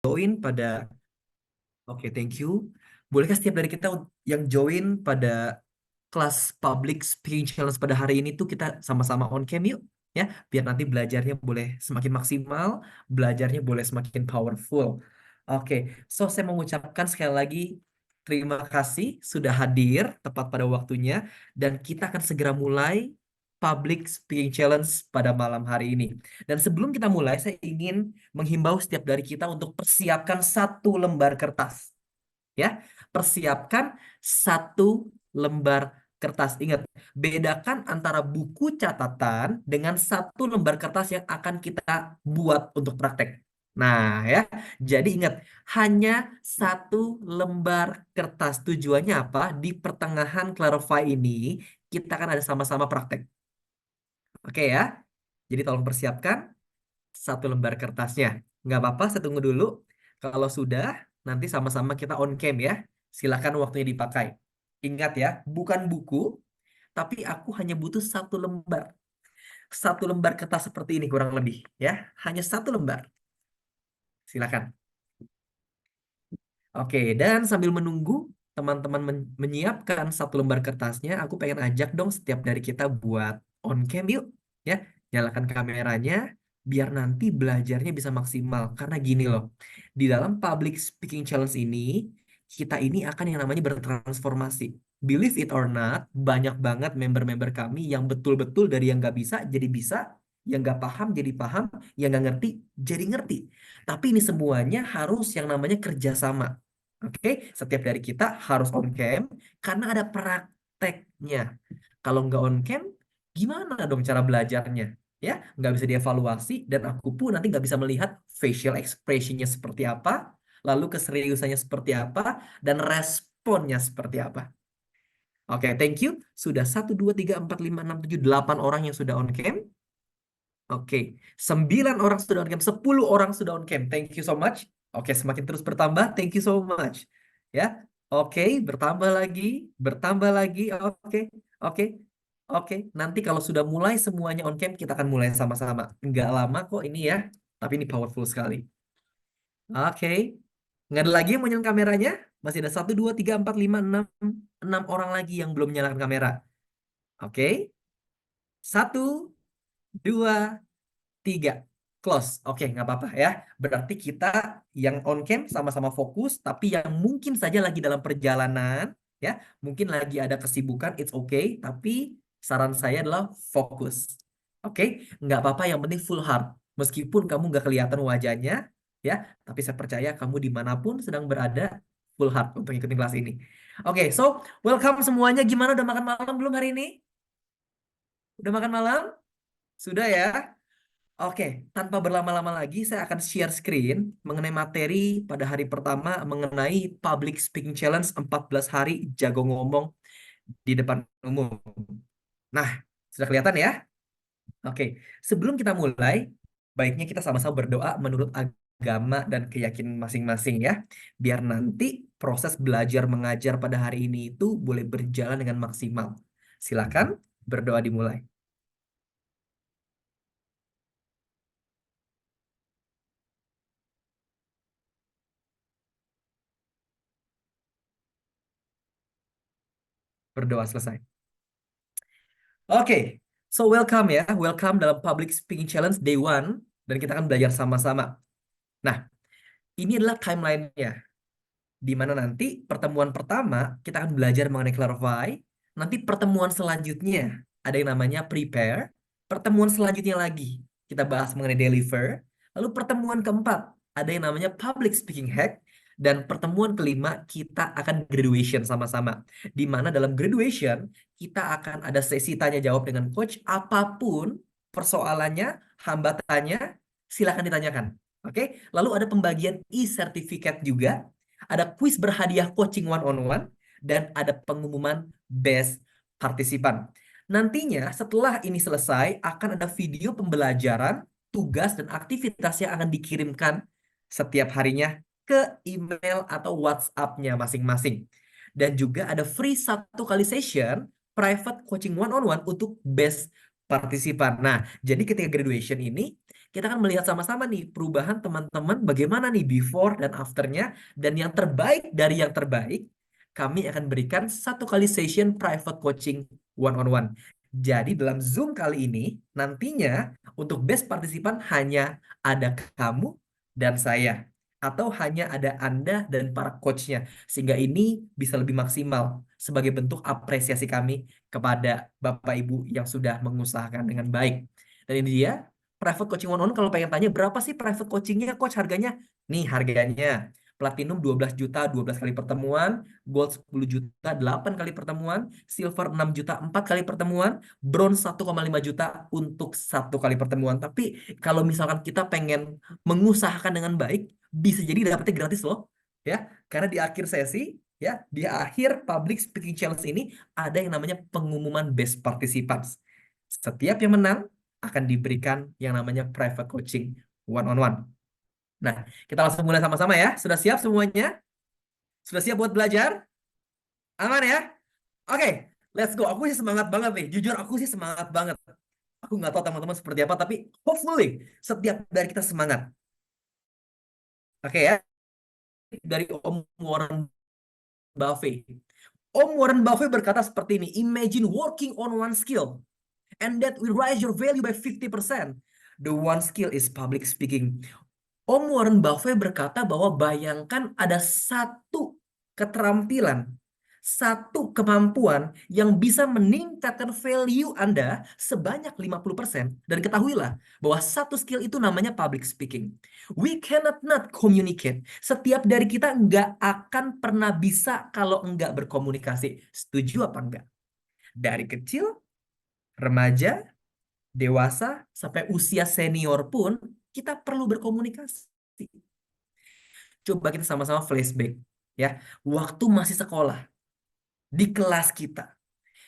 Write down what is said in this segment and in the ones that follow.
join pada Oke, thank you. Bolehkah setiap dari kita yang join pada kelas Public Speaking Challenge pada hari ini tuh kita sama-sama on cam yuk ya, biar nanti belajarnya boleh semakin maksimal, belajarnya boleh semakin powerful. Oke, so saya mengucapkan sekali lagi terima kasih sudah hadir tepat pada waktunya dan kita akan segera mulai Public Speaking Challenge pada malam hari ini. Dan sebelum kita mulai, saya ingin menghimbau setiap dari kita untuk persiapkan satu lembar kertas. Ya, persiapkan satu lembar kertas. Ingat, bedakan antara buku catatan dengan satu lembar kertas yang akan kita buat untuk praktek. Nah, ya, jadi ingat, hanya satu lembar kertas. Tujuannya apa? Di pertengahan Clarify ini, kita akan ada sama-sama praktek. Oke ya, jadi tolong persiapkan satu lembar kertasnya. Nggak apa-apa, saya tunggu dulu. Kalau sudah, nanti sama-sama kita on cam ya. Silakan waktunya dipakai. Ingat ya, bukan buku, tapi aku hanya butuh satu lembar. Satu lembar kertas seperti ini kurang lebih ya. Hanya satu lembar. Silakan. Oke, dan sambil menunggu teman-teman menyiapkan satu lembar kertasnya, aku pengen ajak dong setiap dari kita buat on cam yuk. Ya, nyalakan kameranya biar nanti belajarnya bisa maksimal. Karena gini loh, di dalam Public Speaking Challenge ini, kita ini akan yang namanya bertransformasi. Believe it or not, banyak banget member-member kami yang betul-betul dari yang nggak bisa, yang nggak paham jadi paham, yang nggak ngerti jadi ngerti. Tapi ini semuanya harus yang namanya kerjasama. Oke, setiap dari kita harus on cam karena ada prakteknya. Kalau nggak on cam, gimana dong cara belajarnya? Ya, nggak bisa dievaluasi dan aku pun nanti nggak bisa melihat facial expressionnya seperti apa, lalu keseriusannya seperti apa, dan responnya seperti apa. Oke, thank you. Sudah 1, 2, 3, 4, 5, 6, 7, 8 orang yang sudah on cam. Oke, 9 orang sudah on cam, 10 orang sudah on cam. Thank you so much. Oke, semakin terus bertambah. Thank you so much. Ya, oke, bertambah lagi. Oke, oke, oke. Nanti kalau sudah mulai semuanya on cam, kita akan mulai sama-sama. Nggak lama kok ini ya, tapi ini powerful sekali. Oke, nggak ada lagi yang mau nyalakan kameranya? Masih ada 1, 2, 3, 4, 5, 6, 6 orang lagi yang belum menyalakan kamera. Oke, 1, 2, 3, close. Oke, nggak apa-apa ya. Berarti kita yang on cam sama-sama fokus, tapi yang mungkin saja lagi dalam perjalanan, ya, mungkin lagi ada kesibukan, it's okay. Tapi saran saya adalah fokus. Oke, nggak apa-apa. Yang penting full heart. Meskipun kamu nggak kelihatan wajahnya, ya, tapi saya percaya kamu dimanapun sedang berada, full heart untuk ikutin kelas ini. Oke, so welcome semuanya. Gimana udah makan malam belum hari ini? Udah makan malam? Sudah ya? Oke, tanpa berlama-lama lagi, saya akan share screen mengenai materi pada hari pertama mengenai Public Speaking Challenge 14 hari jago ngomong di depan umum. Nah, sudah kelihatan ya? Oke, sebelum kita mulai, baiknya kita sama-sama berdoa menurut agama dan keyakinan masing-masing ya. Biar nanti proses belajar mengajar pada hari ini itu boleh berjalan dengan maksimal. Silakan berdoa dimulai. Berdoa selesai. Oke, so welcome ya, welcome dalam Public Speaking Challenge Day One, dan kita akan belajar sama-sama. Nah, ini adalah timelinenya, di mana nanti pertemuan pertama kita akan belajar mengenai clarify, nanti pertemuan selanjutnya ada yang namanya prepare, pertemuan selanjutnya lagi kita bahas mengenai deliver, lalu pertemuan keempat ada yang namanya public speaking hack, dan pertemuan kelima kita akan graduation sama-sama. Di mana dalam graduation kita akan ada sesi tanya jawab dengan coach, apapun persoalannya, hambatannya, silakan ditanyakan. Oke, lalu ada pembagian e-certificate juga, ada kuis berhadiah coaching one on one, dan ada pengumuman best partisipan. Nantinya setelah ini selesai akan ada video pembelajaran, tugas dan aktivitas yang akan dikirimkan setiap harinya ke email atau WhatsApp-nya masing-masing. Dan juga ada free 1 kali session private coaching one on one untuk best partisipan. Nah, jadi ketika graduation ini Kita akan melihat sama-sama nih perubahan teman-teman bagaimana nih before dan afternya. Dan yang terbaik dari yang terbaik, kami akan berikan satu kali session private coaching one on one. Jadi dalam Zoom kali ini, nantinya untuk best partisipan hanya ada kamu dan saya. Atau hanya ada Anda dan para coachnya. Sehingga ini bisa lebih maksimal sebagai bentuk apresiasi kami kepada Bapak Ibu yang sudah mengusahakan dengan baik. Dan ini dia, private coaching one on one. Kalau pengen tanya berapa sih private coachingnya coach harganya? Nih harganya. Platinum 12 juta 12 kali pertemuan, Gold 10 juta 8 kali pertemuan, Silver 6 juta 4 kali pertemuan, Bronze 1,5 juta untuk satu kali pertemuan. Tapi kalau misalkan kita pengen mengusahakan dengan baik, bisa jadi dapetnya gratis loh. Ya, karena di akhir sesi, ya, di akhir public speaking challenge ini ada yang namanya pengumuman best participants. Setiap yang menang akan diberikan yang namanya private coaching one on one. Nah, kita langsung mulai sama-sama ya. Sudah siap semuanya? Sudah siap buat belajar? Aman ya? Oke, let's go. Aku sih semangat banget nih. Jujur aku sih semangat banget. Aku nggak tahu teman-teman seperti apa, tapi hopefully setiap dari kita semangat. Oke ya, dari Om Warren Buffett. Om Warren Buffett berkata seperti ini, imagine working on one skill and that will raise your value by 50%. The one skill is public speaking. Om Warren Buffett berkata bahwa bayangkan ada satu keterampilan, satu kemampuan yang bisa meningkatkan value Anda sebanyak 50%. Dan ketahuilah bahwa satu skill itu namanya public speaking. We cannot not communicate. Setiap dari kita nggak akan pernah bisa kalau nggak berkomunikasi. Setuju apa enggak? Dari kecil, remaja, dewasa, sampai usia senior pun kita perlu berkomunikasi. Coba kita sama-sama flashback ya. Waktu masih sekolah, di kelas kita.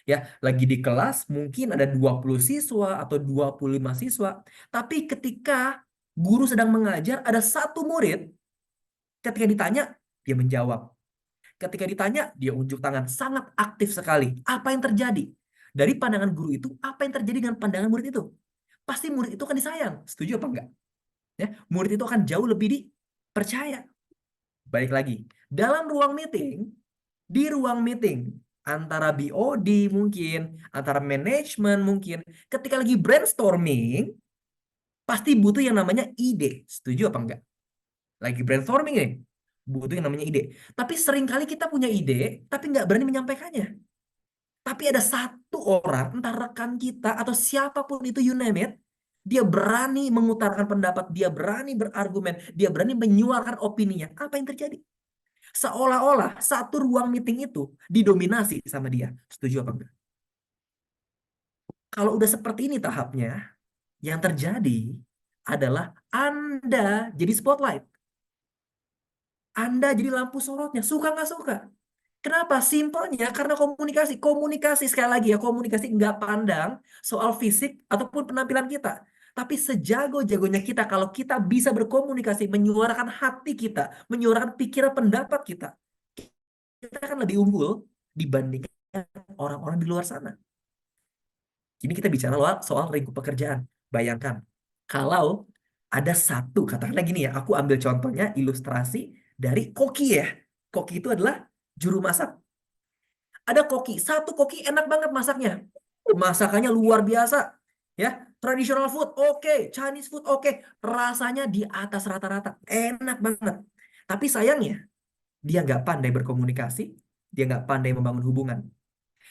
Ya, lagi di kelas mungkin ada 20 siswa atau 25 siswa, tapi ketika guru sedang mengajar ada satu murid, ketika ditanya dia menjawab. Ketika ditanya dia unjuk tangan, sangat aktif sekali. Apa yang terjadi? Dari pandangan guru itu, apa yang terjadi dengan pandangan murid itu? Pasti murid itu akan disayang. Setuju apa enggak? Ya, murid itu akan jauh lebih dipercaya. Balik lagi, dalam ruang meeting, di ruang meeting, antara BOD mungkin, antara manajemen mungkin, ketika lagi brainstorming, pasti butuh yang namanya ide. Setuju apa enggak? Lagi brainstorming nih, butuh yang namanya ide. Tapi seringkali kita punya ide, tapi nggak berani menyampaikannya. Tapi ada satu orang, entah rekan kita atau siapapun itu, you name it, dia berani mengutarakan pendapat, dia berani berargumen, dia berani menyuarakan opininya. Apa yang terjadi? Seolah-olah satu ruang meeting itu didominasi sama dia. Setuju apa enggak? Kalau udah seperti ini tahapnya, yang terjadi adalah Anda jadi spotlight. Anda jadi lampu sorotnya. Suka nggak suka? Kenapa? Simpelnya karena komunikasi. Komunikasi sekali lagi ya, komunikasi nggak pandang soal fisik ataupun penampilan kita. Tapi sejago-jagonya kita kalau kita bisa berkomunikasi, menyuarakan hati kita, menyuarakan pikiran pendapat kita, kita akan lebih unggul dibandingkan orang-orang di luar sana. Ini kita bicara soal lingkup pekerjaan. Bayangkan, kalau ada satu, katakanlah gini ya, aku ambil contohnya ilustrasi dari koki ya. Koki itu adalah juru masak. Ada koki, satu koki enak banget masaknya. Masakannya luar biasa. Ya, traditional food oke, Chinese food oke, rasanya di atas rata-rata, enak banget. Tapi sayangnya, dia nggak pandai berkomunikasi, dia nggak pandai membangun hubungan.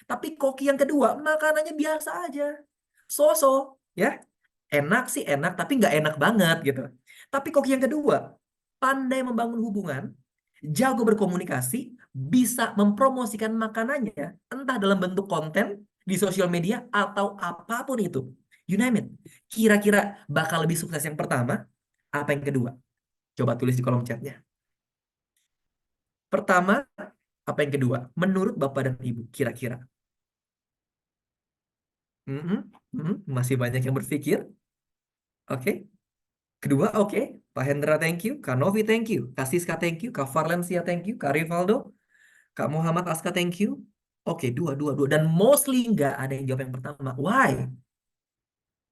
Tapi koki yang kedua, makanannya biasa aja. So-so, ya. Enak sih enak, tapi nggak enak banget gitu. Tapi koki yang kedua, pandai membangun hubungan, jago berkomunikasi, bisa mempromosikan makanannya, entah dalam bentuk konten di sosial media atau apapun itu. You name it. Kira-kira bakal lebih sukses yang pertama, apa yang kedua? Coba tulis di kolom chatnya. Pertama, apa yang kedua? Menurut Bapak dan Ibu, kira-kira. Masih banyak yang berpikir. Oke. Kedua, oke. Pak Hendra, thank you. Kak Novi, thank you. Kak Siska, thank you. Kak Valencia, thank you. Kak Rivaldo. Kak Muhammad Aska, thank you. Oke, dua, dua, dua. Dan mostly nggak ada yang jawab yang pertama. Why?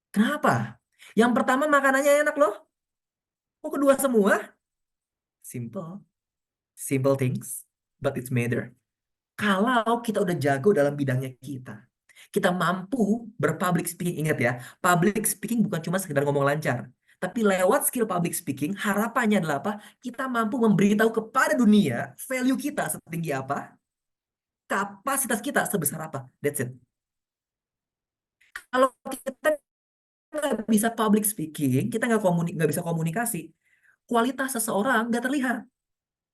Kenapa? Yang pertama makanannya enak loh. Kok kedua semua? Simple. Simple things, but it's matter. Kalau kita udah jago dalam bidangnya kita mampu berpublic speaking. Ingat ya, public speaking bukan cuma sekedar ngomong lancar. Tapi lewat skill public speaking, harapannya adalah apa? Kita mampu memberitahu kepada dunia value kita setinggi apa, kapasitas kita sebesar apa. That's it. Kalau kita nggak bisa public speaking, kita nggak bisa komunikasi, kualitas seseorang nggak terlihat.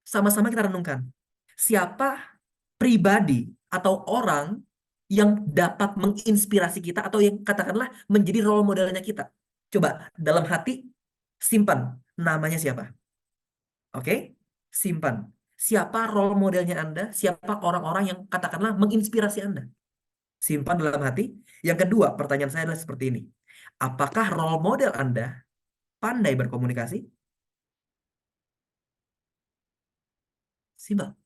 Sama-sama kita renungkan. Siapa pribadi atau orang yang dapat menginspirasi kita atau yang katakanlah menjadi role modelnya kita? Coba dalam hati simpan namanya siapa? Oke? Simpan. Siapa role modelnya Anda? Siapa orang-orang yang katakanlah menginspirasi Anda? Simpan dalam hati. Yang kedua, pertanyaan saya adalah seperti ini. Apakah role model Anda pandai berkomunikasi? Simpel.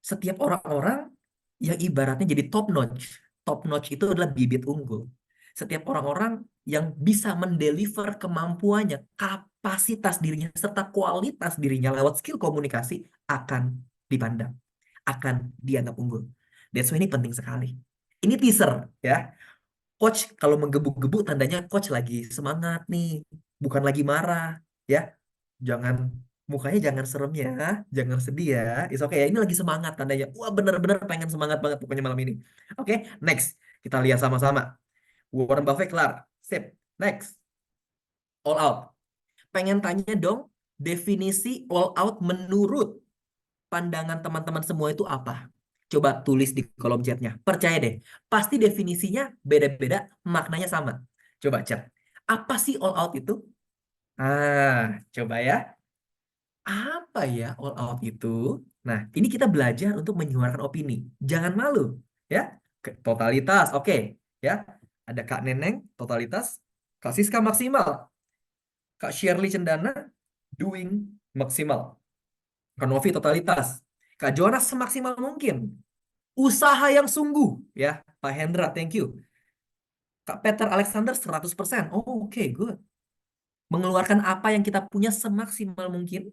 Setiap orang-orang yang ibaratnya jadi top notch. Top notch itu adalah bibit unggul. Setiap orang-orang yang bisa mendeliver kemampuannya, kapasitas dirinya, serta kualitas dirinya lewat skill komunikasi akan dipandang, akan dianggap unggul. That's why ini penting sekali. Ini teaser ya. Coach kalau menggebu-gebu tandanya coach lagi semangat nih, bukan lagi marah ya. Jangan mukanya jangan serem ya, jangan sedih ya. Is okay ya. Ini lagi semangat tandanya. Wah, bener-bener pengen semangat banget pokoknya malam ini. Oke, next. Kita lihat sama-sama. Warren Buffett kelar. Sip. Next. All out. Pengen tanya dong, definisi all out menurut pandangan teman-teman semua itu apa? Coba tulis di kolom chatnya. Percaya deh, pasti definisinya beda-beda, maknanya sama. Coba chat. Apa sih all out itu? Coba ya. Apa ya all out itu? Nah, ini kita belajar untuk menyuarakan opini. Jangan malu, ya. Totalitas, oke, ya. Ada Kak Neneng, totalitas. Kak Siska maksimal. Kak Shirley Cendana, doing maksimal. Kak Novi totalitas. Kak Jonas semaksimal mungkin. Usaha yang sungguh, ya. Pak Hendra, thank you. Kak Peter Alexander 100%. Oh, oke, good. Mengeluarkan apa yang kita punya semaksimal mungkin,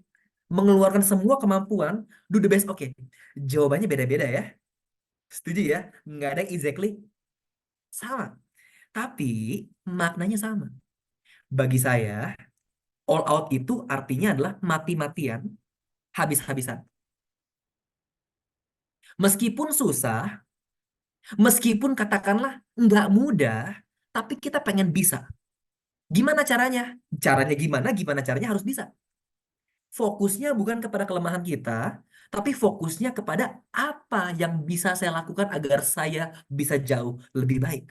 mengeluarkan semua kemampuan, do the best. Oke, jawabannya beda-beda ya. Setuju ya? Nggak ada yang exactly sama. Tapi maknanya sama. Bagi saya, all out itu artinya adalah mati-matian, habis-habisan. Meskipun susah, meskipun katakanlah nggak mudah, tapi kita pengen bisa. Gimana caranya? Caranya gimana? Gimana caranya harus bisa. Fokusnya bukan kepada kelemahan kita, tapi fokusnya kepada apa yang bisa saya lakukan agar saya bisa jauh lebih baik.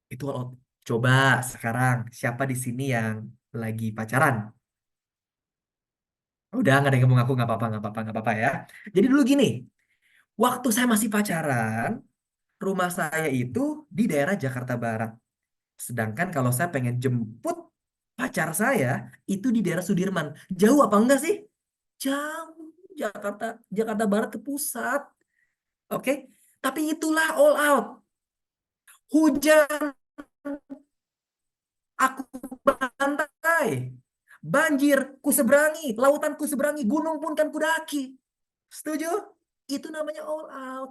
Itu all out. Coba sekarang, siapa di sini yang lagi pacaran? Udah nggak ada yang mau ngaku, nggak apa-apa, nggak apa-apa, nggak apa-apa ya. Jadi dulu gini, waktu saya masih pacaran, rumah saya itu di daerah Jakarta Barat. Sedangkan kalau saya pengen jemput pacar saya, itu di daerah Sudirman. Jauh apa enggak sih? Jauh. Jakarta, Jakarta Barat ke pusat. Oke? Tapi itulah all out. Hujan, aku bantai. Banjir, ku seberangi. Lautan ku seberangi. Gunung pun kan ku daki. Setuju? Itu namanya all out.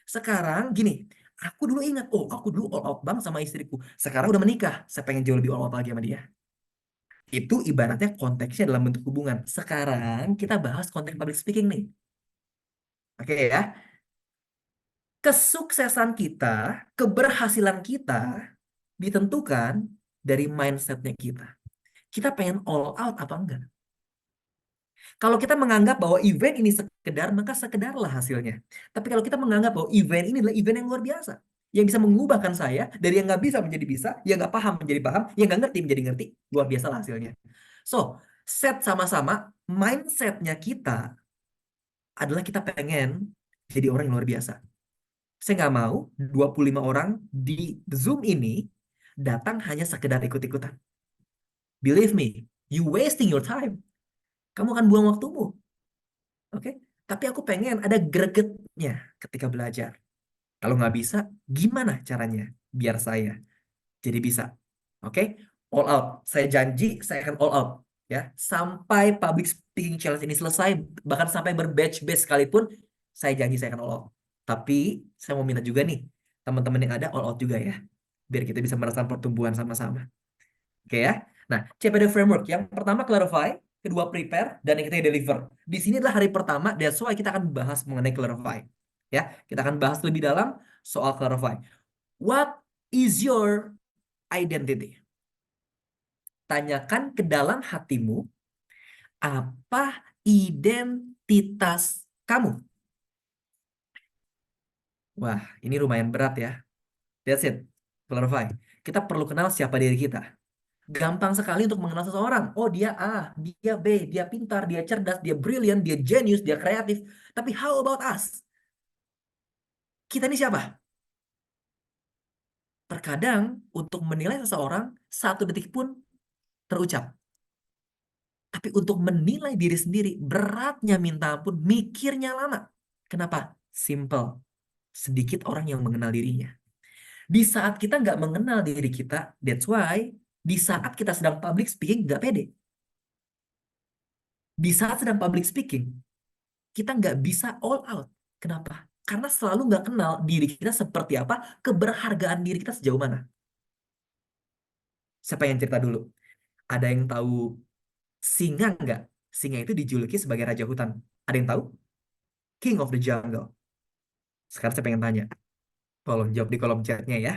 Sekarang gini, aku dulu ingat, oh aku dulu all out banget sama istriku. Sekarang udah menikah, saya pengen jauh lebih all out lagi sama dia. Itu ibaratnya konteksnya dalam bentuk hubungan. Sekarang kita bahas konteks public speaking nih. Oke ya. Kesuksesan kita, keberhasilan kita ditentukan dari mindsetnya kita. Kita pengen all out apa enggak? Kalau kita menganggap bahwa event ini sekedar, maka sekedarlah hasilnya. Tapi kalau kita menganggap bahwa event ini adalah event yang luar biasa, yang bisa mengubahkan saya dari yang nggak bisa menjadi bisa, yang nggak paham menjadi paham, yang nggak ngerti menjadi ngerti, luar biasa lah hasilnya. So, set sama-sama, mindsetnya kita adalah kita pengen jadi orang yang luar biasa. Saya nggak mau 25 orang di Zoom ini datang hanya sekedar ikut-ikutan. Believe me, you wasting your time. Kamu akan buang waktumu. Oke? Tapi aku pengen ada gregetnya ketika belajar. Kalau nggak bisa, gimana caranya biar saya jadi bisa? Oke, all out. Saya janji, saya akan all out. Ya, sampai public speaking challenge ini selesai, bahkan sampai berbatch-batch sekalipun, saya janji saya akan all out. Tapi saya mau minta juga nih, teman-teman yang ada all out juga ya, biar kita bisa merasakan pertumbuhan sama-sama. Oke ya. Nah, CPD framework yang pertama clarify, kedua prepare, dan yang ketiga deliver. Di sini adalah hari pertama, that's why kita akan bahas mengenai clarify. Ya, kita akan bahas lebih dalam soal clarify. What is your identity? Tanyakan ke dalam hatimu, apa identitas kamu? Wah, ini lumayan berat ya. That's it. Clarify. Kita perlu kenal siapa diri kita. Gampang sekali untuk mengenal seseorang. Oh, dia A, dia B, dia pintar, dia cerdas, dia brilliant, dia genius, dia kreatif. Tapi how about us? Kita ini siapa? Terkadang untuk menilai seseorang, 1 detik pun terucap. Tapi untuk menilai diri sendiri, beratnya minta ampun, mikirnya lama. Kenapa? Simple. Sedikit orang yang mengenal dirinya. Di saat kita nggak mengenal diri kita, that's why di saat kita sedang public speaking nggak pede. Di saat sedang public speaking, kita nggak bisa all out. Kenapa? Karena selalu nggak kenal diri kita seperti apa, keberhargaan diri kita sejauh mana. Siapa yang cerita dulu? Ada yang tahu singa nggak? Singa itu dijuluki sebagai raja hutan. Ada yang tahu? King of the jungle. Sekarang saya pengen tanya. Tolong jawab di kolom chatnya ya.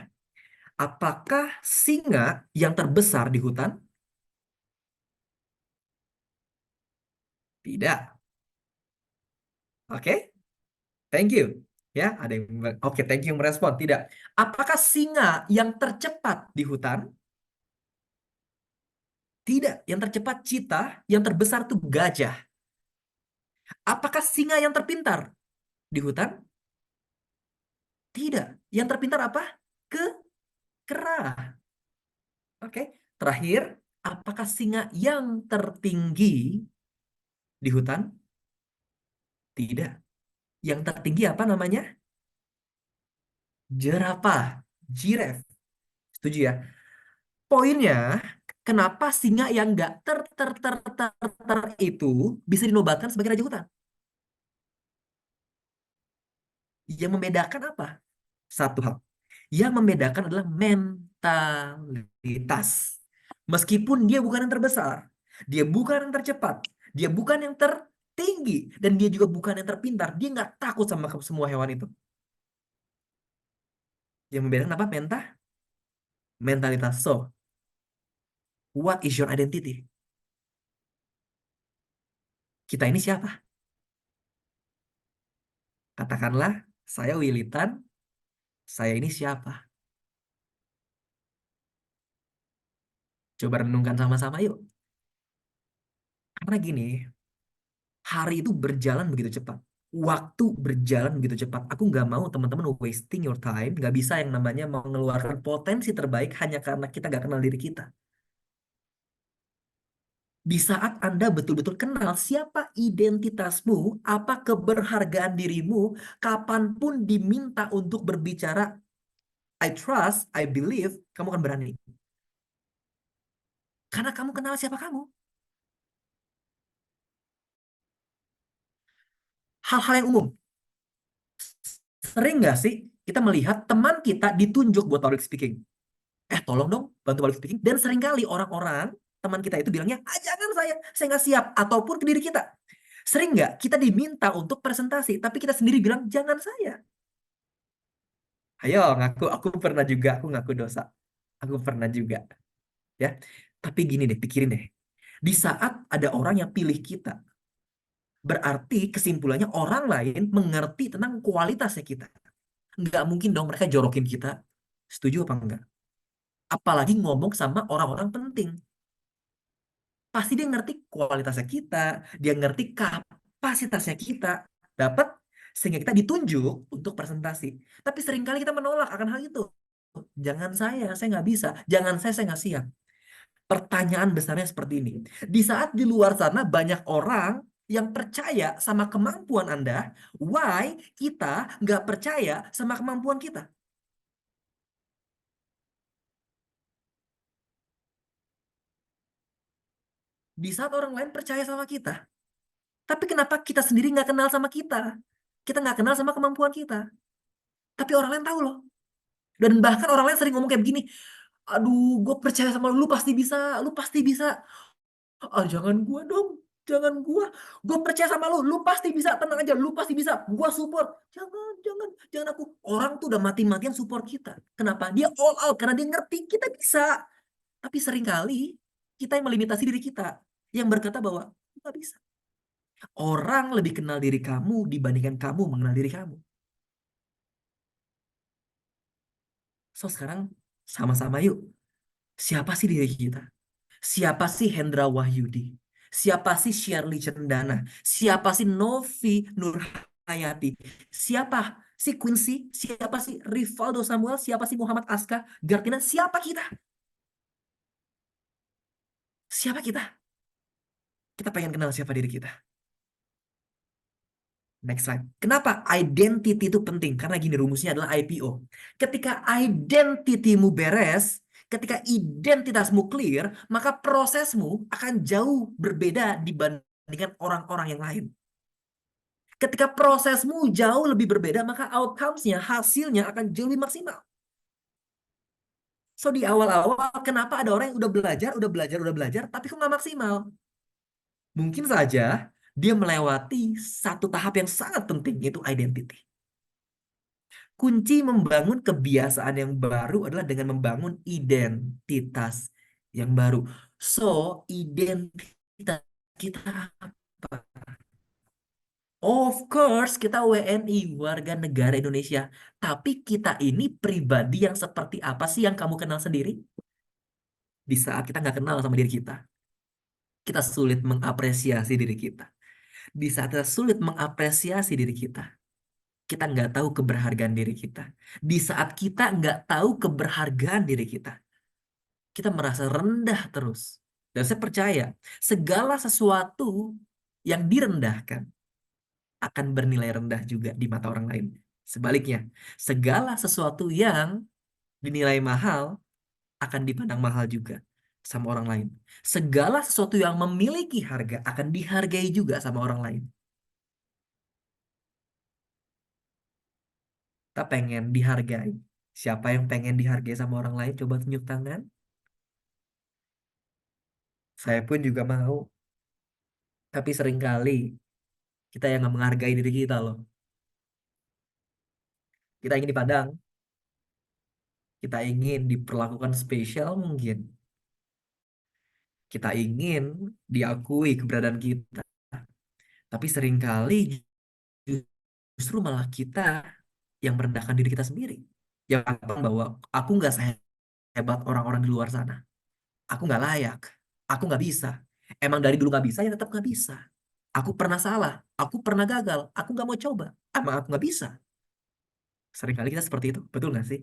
Apakah singa yang terbesar di hutan? Tidak. Oke, thank you. Ya, ada yang oke, thank you yang merespon. Tidak. Apakah singa yang tercepat di hutan? Tidak. Yang tercepat cheetah, yang terbesar tuh gajah. Apakah singa yang terpintar di hutan? Tidak. Yang terpintar apa? Kera. Oke. Terakhir, apakah singa yang tertinggi di hutan? Tidak. Yang tertinggi apa namanya? Jerapah. Giraffe. Setuju ya? Poinnya, kenapa singa yang nggak ter itu bisa dinobatkan sebagai raja hutan? Yang membedakan apa? Satu hal. Yang membedakan adalah mentalitas. Meskipun dia bukan yang terbesar, dia bukan yang tercepat, dia bukan yang tertinggi, dan dia juga bukan yang terpintar. Dia nggak takut sama semua hewan itu. Yang membedakan apa? Mentalitas. So, what is your identity? Kita ini siapa? Katakanlah, saya Wilitan, saya ini siapa? Coba renungkan sama-sama yuk. Karena gini, hari itu berjalan begitu cepat. Waktu berjalan begitu cepat. Aku nggak mau teman-teman wasting your time. Nggak bisa yang namanya mengeluarkan potensi terbaik hanya karena kita nggak kenal diri kita. Di saat Anda betul-betul kenal siapa identitasmu, apa keberhargaan dirimu, kapanpun diminta untuk berbicara, I trust, I believe, kamu akan berani. Karena kamu kenal siapa kamu. Hal-hal yang umum. Sering nggak sih kita melihat teman kita ditunjuk buat public speaking? Tolong dong bantu public speaking. Dan seringkali orang-orang, teman kita itu bilangnya, jangan saya nggak siap. Ataupun ke diri kita. Sering nggak kita diminta untuk presentasi, tapi kita sendiri bilang, jangan saya. Ayo ngaku, aku pernah juga, aku ngaku dosa. Aku pernah juga. Ya, tapi gini deh, pikirin deh. Di saat ada orang yang pilih kita, berarti kesimpulannya orang lain mengerti tentang kualitasnya kita. Nggak mungkin dong mereka jorokin kita. Setuju apa enggak? Apalagi ngomong sama orang-orang penting. Pasti dia ngerti kualitasnya kita, dia ngerti kapasitasnya kita, dapat sehingga kita ditunjuk untuk presentasi. Tapi seringkali kita menolak akan hal itu. Jangan saya nggak bisa. Jangan saya nggak siap. Pertanyaan besarnya seperti ini. Di saat di luar sana banyak orang yang percaya sama kemampuan Anda, why kita nggak percaya sama kemampuan kita? Di saat orang lain percaya sama kita. Tapi kenapa kita sendiri nggak kenal sama kita? Kita nggak kenal sama kemampuan kita. Tapi orang lain tahu loh. Dan bahkan orang lain sering ngomong kayak begini, aduh, gue percaya sama lu, pasti bisa, lu pasti bisa. Ah, jangan gua dong, jangan gua. Gua percaya sama lu pasti bisa, tenang aja, lu pasti bisa. Gua support. Jangan aku. Orang tuh udah mati-matian support kita. Kenapa? Dia all out karena dia ngerti kita bisa. Tapi seringkali kita yang melimitasi diri kita, yang berkata bahwa nggak bisa. Orang lebih kenal diri kamu dibandingkan kamu mengenal diri kamu. So sekarang sama-sama yuk. Siapa sih diri kita? Siapa sih Hendra Wahyudi? Siapa sih Shirley Cendana? Siapa sih Novi Nurhayati? Siapa sih Quincy? Siapa sih Rivaldo Samuel? Siapa sih Muhammad Aska Gartina? Siapa kita? Siapa kita? Kita pengen kenal siapa diri kita. Next slide. Kenapa identity itu penting? Karena gini rumusnya adalah IPO. Ketika identitymu beres, ketika identitasmu clear, maka prosesmu akan jauh berbeda dibandingkan orang-orang yang lain. Ketika prosesmu jauh lebih berbeda, maka outcomes-nya, hasilnya akan jauh lebih maksimal. So di awal-awal, kenapa ada orang yang udah belajar, tapi kok nggak maksimal? Mungkin saja dia melewati satu tahap yang sangat penting, yaitu identity. Kunci membangun kebiasaan yang baru adalah dengan membangun identitas yang baru. So, identitas kita apa? Of course, kita WNI, warga negara Indonesia. Tapi kita ini pribadi yang seperti apa sih yang kamu kenal sendiri? Di saat kita nggak kenal sama diri kita sulit mengapresiasi diri kita. Di saat kita sulit mengapresiasi diri kita nggak tahu keberhargaan diri kita. Di saat kita nggak tahu keberhargaan diri kita merasa rendah terus. Dan saya percaya, segala sesuatu yang direndahkan akan bernilai rendah juga di mata orang lain. Sebaliknya, segala sesuatu yang dinilai mahal akan dipandang mahal juga sama orang lain. Segala sesuatu yang memiliki harga akan dihargai juga sama orang lain. Kita pengen dihargai. Siapa yang pengen dihargai sama orang lain? Coba tunjuk tangan. Saya pun juga mau. Tapi seringkali kita yang nggak menghargai diri kita loh. Kita ingin dipandang. Kita ingin diperlakukan spesial mungkin. Kita ingin diakui keberadaan kita. Tapi seringkali justru malah kita yang merendahkan diri kita sendiri. Yang bilang bahwa aku nggak sehebat orang-orang di luar sana. Aku nggak layak. Aku nggak bisa. Emang dari dulu nggak bisa, ya tetap nggak bisa. Aku pernah salah. Aku pernah gagal. Aku nggak mau coba. Emang aku nggak bisa. Seringkali kita seperti itu. Betul nggak sih?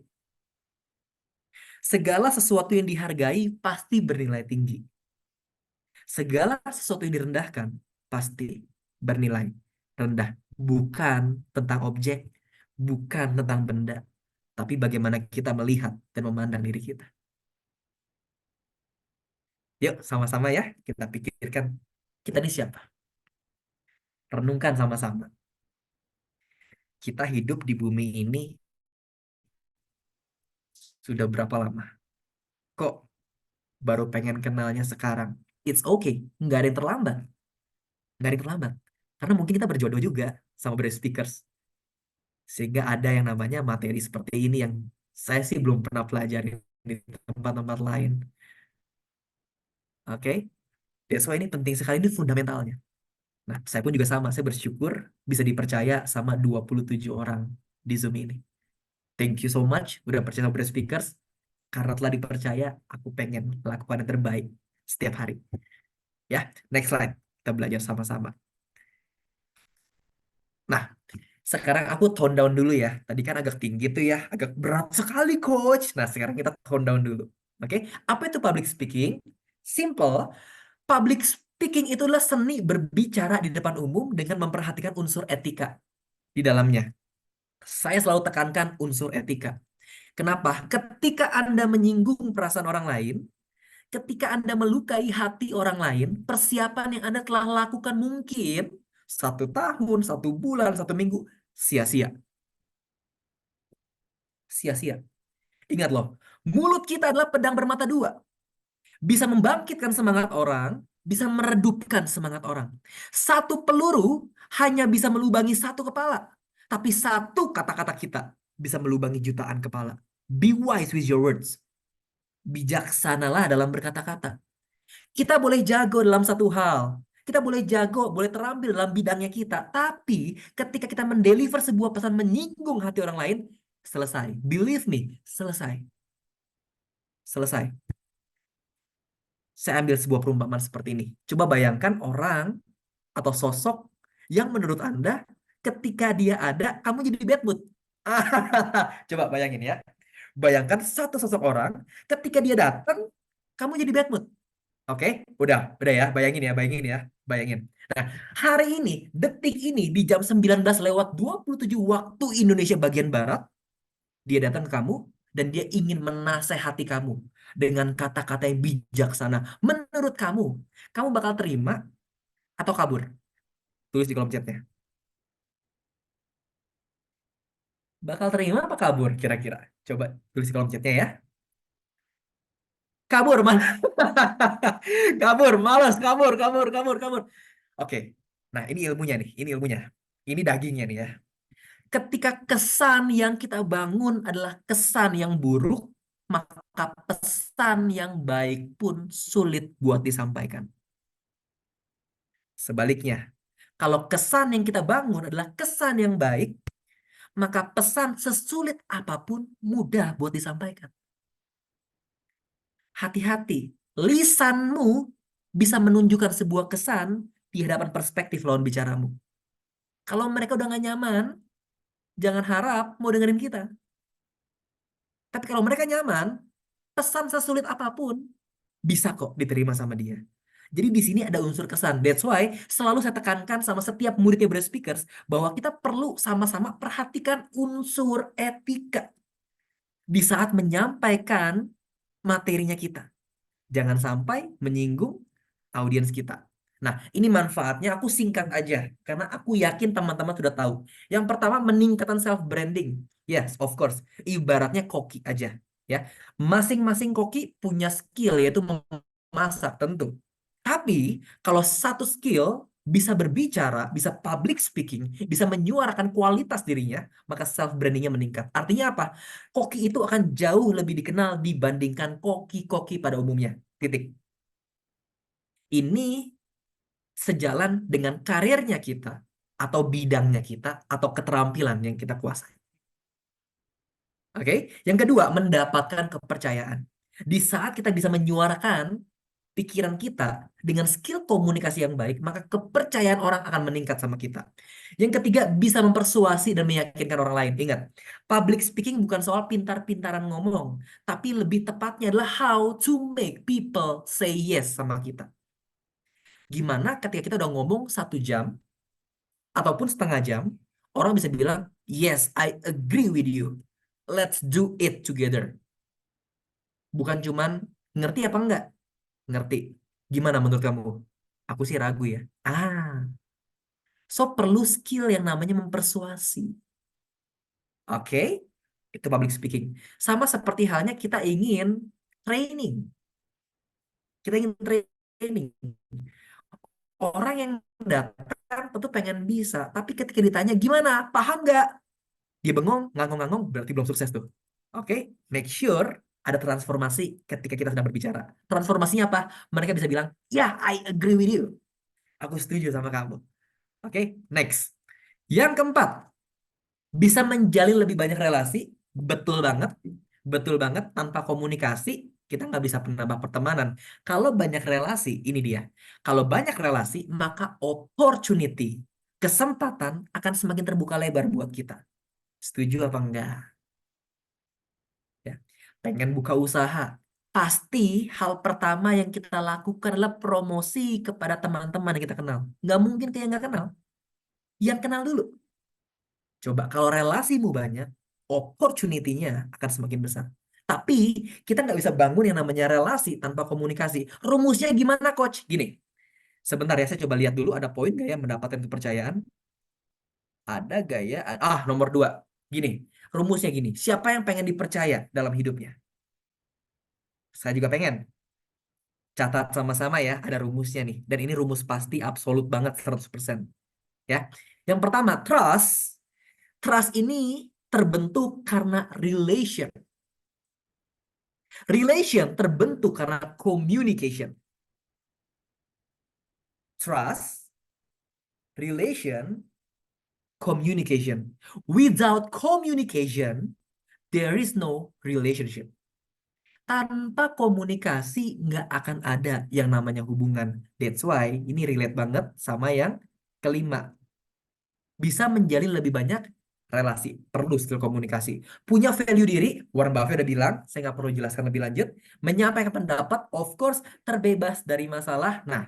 Segala sesuatu yang dihargai pasti bernilai tinggi. Segala sesuatu yang direndahkan pasti bernilai rendah. Bukan tentang objek, bukan tentang benda, tapi bagaimana kita melihat dan memandang diri kita. Yuk, sama-sama ya, kita pikirkan kita ini siapa? Renungkan sama-sama. Kita hidup di bumi ini sudah berapa lama? Kok baru pengen kenalnya sekarang? It's okay, nggak ada yang terlambat. Nggak ada yang terlambat. Karena mungkin kita berjodoh juga sama Brave Speakers. Sehingga ada yang namanya materi seperti ini yang saya sih belum pernah pelajari di tempat-tempat lain. Oke? That's why ini penting sekali, ini fundamentalnya. Nah, saya pun juga sama. Saya bersyukur bisa dipercaya sama 27 orang di Zoom ini. Thank you so much udah percaya sama Brave Speakers. Karena telah dipercaya, aku pengen melakukan yang terbaik setiap hari. Ya, next slide. Kita belajar sama-sama. Nah, sekarang aku tone down dulu ya. Tadi kan agak tinggi tuh ya, agak berat sekali coach. Nah, sekarang kita tone down dulu. Oke, apa itu public speaking? Simple, public speaking itu adalah seni berbicara di depan umum dengan memperhatikan unsur etika di dalamnya. Saya selalu tekankan unsur etika. Kenapa? Ketika Anda menyinggung perasaan orang lain, Ketika Anda melukai hati orang lain, persiapan yang Anda telah lakukan mungkin 1 tahun, 1 bulan, 1 minggu, sia-sia. Sia-sia. Ingat loh, mulut kita adalah pedang bermata dua. Bisa membangkitkan semangat orang, bisa meredupkan semangat orang. Satu peluru hanya bisa melubangi satu kepala, tapi satu kata-kata kita bisa melubangi jutaan kepala. Be wise with your words. Bijaksanalah dalam berkata-kata. Kita boleh jago dalam satu hal. Kita boleh jago, boleh terampil dalam bidangnya kita. Tapi ketika kita mendeliver sebuah pesan menyinggung hati orang lain, selesai. Believe me, selesai. Selesai. Saya ambil sebuah perumpamaan seperti ini. Coba bayangkan orang atau sosok yang menurut Anda ketika dia ada, kamu jadi bad mood. Coba bayangin ya. Bayangkan satu sosok orang ketika dia datang, kamu jadi bad mood. Oke, udah ya, bayangin ya, bayangin. Nah, hari ini, detik ini di jam 19:27 waktu Indonesia bagian Barat, dia datang ke kamu dan dia ingin menasehati kamu dengan kata-kata yang bijaksana. Menurut kamu bakal terima atau kabur? Tulis di kolom chatnya. Bakal terima apa kabur kira-kira? Coba tulis di kolom chatnya ya. Kabur, mana? Kabur, malas, kabur. Oke. Nah, ini ilmunya nih, ini ilmunya. Ini dagingnya nih ya. Ketika kesan yang kita bangun adalah kesan yang buruk, maka pesan yang baik pun sulit buat disampaikan. Sebaliknya, kalau kesan yang kita bangun adalah kesan yang baik, maka pesan sesulit apapun mudah buat disampaikan. Hati-hati, lisanmu bisa menunjukkan sebuah kesan di hadapan perspektif lawan bicaramu. Kalau mereka udah gak nyaman, jangan harap mau dengerin kita. Tapi kalau mereka nyaman, pesan sesulit apapun bisa kok diterima sama dia. Jadi di sini ada unsur kesan. That's why selalu saya tekankan sama setiap muridnya Braille Speakers bahwa kita perlu sama-sama perhatikan unsur etika di saat menyampaikan materinya kita. Jangan sampai menyinggung audiens kita. Nah, ini manfaatnya aku singkat aja karena aku yakin teman-teman sudah tahu. Yang pertama, meningkatkan self branding. Yes, of course. Ibaratnya koki aja, ya. Masing-masing koki punya skill yaitu memasak tentu. Tapi kalau satu skill bisa berbicara, bisa public speaking, bisa menyuarakan kualitas dirinya, maka self brandingnya meningkat. Artinya apa? Koki itu akan jauh lebih dikenal dibandingkan koki-koki pada umumnya. Titik. Ini sejalan dengan karirnya kita atau bidangnya kita atau keterampilan yang kita kuasai. Oke, yang kedua, mendapatkan kepercayaan. Di saat kita bisa menyuarakan pikiran kita dengan skill komunikasi yang baik, maka kepercayaan orang akan meningkat sama kita. Yang ketiga, bisa mempersuasi dan meyakinkan orang lain. Ingat, public speaking bukan soal pintar-pintaran ngomong, tapi lebih tepatnya adalah how to make people say yes sama kita. Gimana ketika kita udah ngomong 1 jam ataupun setengah jam, orang bisa bilang, yes, I agree with you. Let's do it together. Bukan cuman ngerti apa enggak? Ngerti. Gimana menurut kamu? Aku sih ragu ya. So perlu skill yang namanya mempersuasi. Oke? Itu public speaking. Sama seperti halnya kita ingin training. Kita ingin training. Orang yang datang tentu pengen bisa. Tapi ketika ditanya, gimana? Paham nggak? Dia bengong, ngangong-ngangong, berarti belum sukses tuh. Oke? Make sure ada transformasi ketika kita sedang berbicara. Transformasinya apa? Mereka bisa bilang, ya, I agree with you. Aku setuju sama kamu. Oke, next. Yang keempat, bisa menjalin lebih banyak relasi. Betul banget. Betul banget. Tanpa komunikasi, kita nggak bisa menambah pertemanan. Kalau banyak relasi, ini dia. Kalau banyak relasi, maka opportunity, kesempatan akan semakin terbuka lebar buat kita. Setuju apa enggak? Ya. Pengen buka usaha. Pasti hal pertama yang kita lakukan adalah promosi kepada teman-teman yang kita kenal. Nggak mungkin kayak nggak kenal. Yang kenal dulu. Coba kalau relasimu banyak, opportunity-nya akan semakin besar. Tapi kita nggak bisa bangun yang namanya relasi tanpa komunikasi. Rumusnya gimana, Coach? Gini, sebentar ya, saya coba lihat dulu ada poin nggak ya mendapatkan kepercayaan. Ada gaya, nomor dua. Gini, rumusnya gini. Siapa yang pengen dipercaya dalam hidupnya? Saya juga pengen. Catat sama-sama ya, ada rumusnya nih. Dan ini rumus pasti absolut banget 100%. Ya. Yang pertama, trust. Trust ini terbentuk karena relation. Relation terbentuk karena communication. Trust, relation, communication. Without communication, there is no relationship. Tanpa komunikasi nggak akan ada yang namanya hubungan. That's why ini relate banget sama yang kelima. Bisa menjalin lebih banyak relasi. Perlu skill komunikasi. Punya value diri, Warren Buffett udah bilang, saya nggak perlu jelaskan lebih lanjut. Menyampaikan pendapat, of course, terbebas dari masalah. Nah,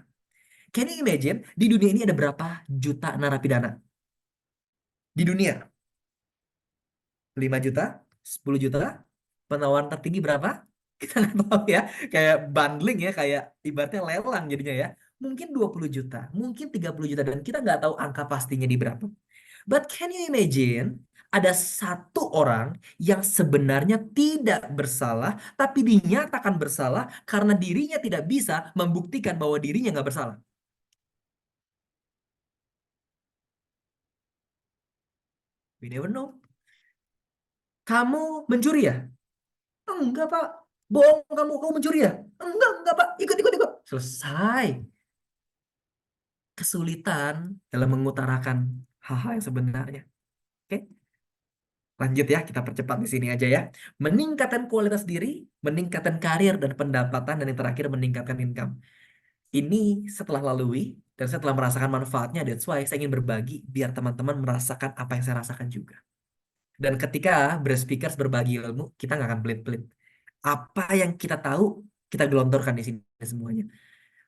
can you imagine, di dunia ini ada berapa juta narapidana? Di dunia, 5 juta, 10 juta, penawaran tertinggi berapa? Kita nggak tahu ya. Kayak bundling ya, kayak ibaratnya lelang jadinya ya. Mungkin 20 juta, mungkin 30 juta, dan kita nggak tahu angka pastinya di berapa. But can you imagine, ada satu orang yang sebenarnya tidak bersalah, tapi dinyatakan bersalah karena dirinya tidak bisa membuktikan bahwa dirinya nggak bersalah. We never know. Kamu mencuri ya? Enggak, Pak. Bohong kamu mencuri ya? Enggak, Pak. Ikut, ikut, ikut. Selesai. Kesulitan dalam mengutarakan hal-hal yang sebenarnya. Oke? Lanjut ya, kita percepat di sini aja ya. Meningkatkan kualitas diri, meningkatkan karir dan pendapatan, dan yang terakhir meningkatkan income. Ini setelah lalui, dan saya telah merasakan manfaatnya, that's why saya ingin berbagi biar teman-teman merasakan apa yang saya rasakan juga. Dan ketika speakers berbagi ilmu, kita nggak akan pelit-pelit. Apa yang kita tahu, kita gelontorkan di sini semuanya.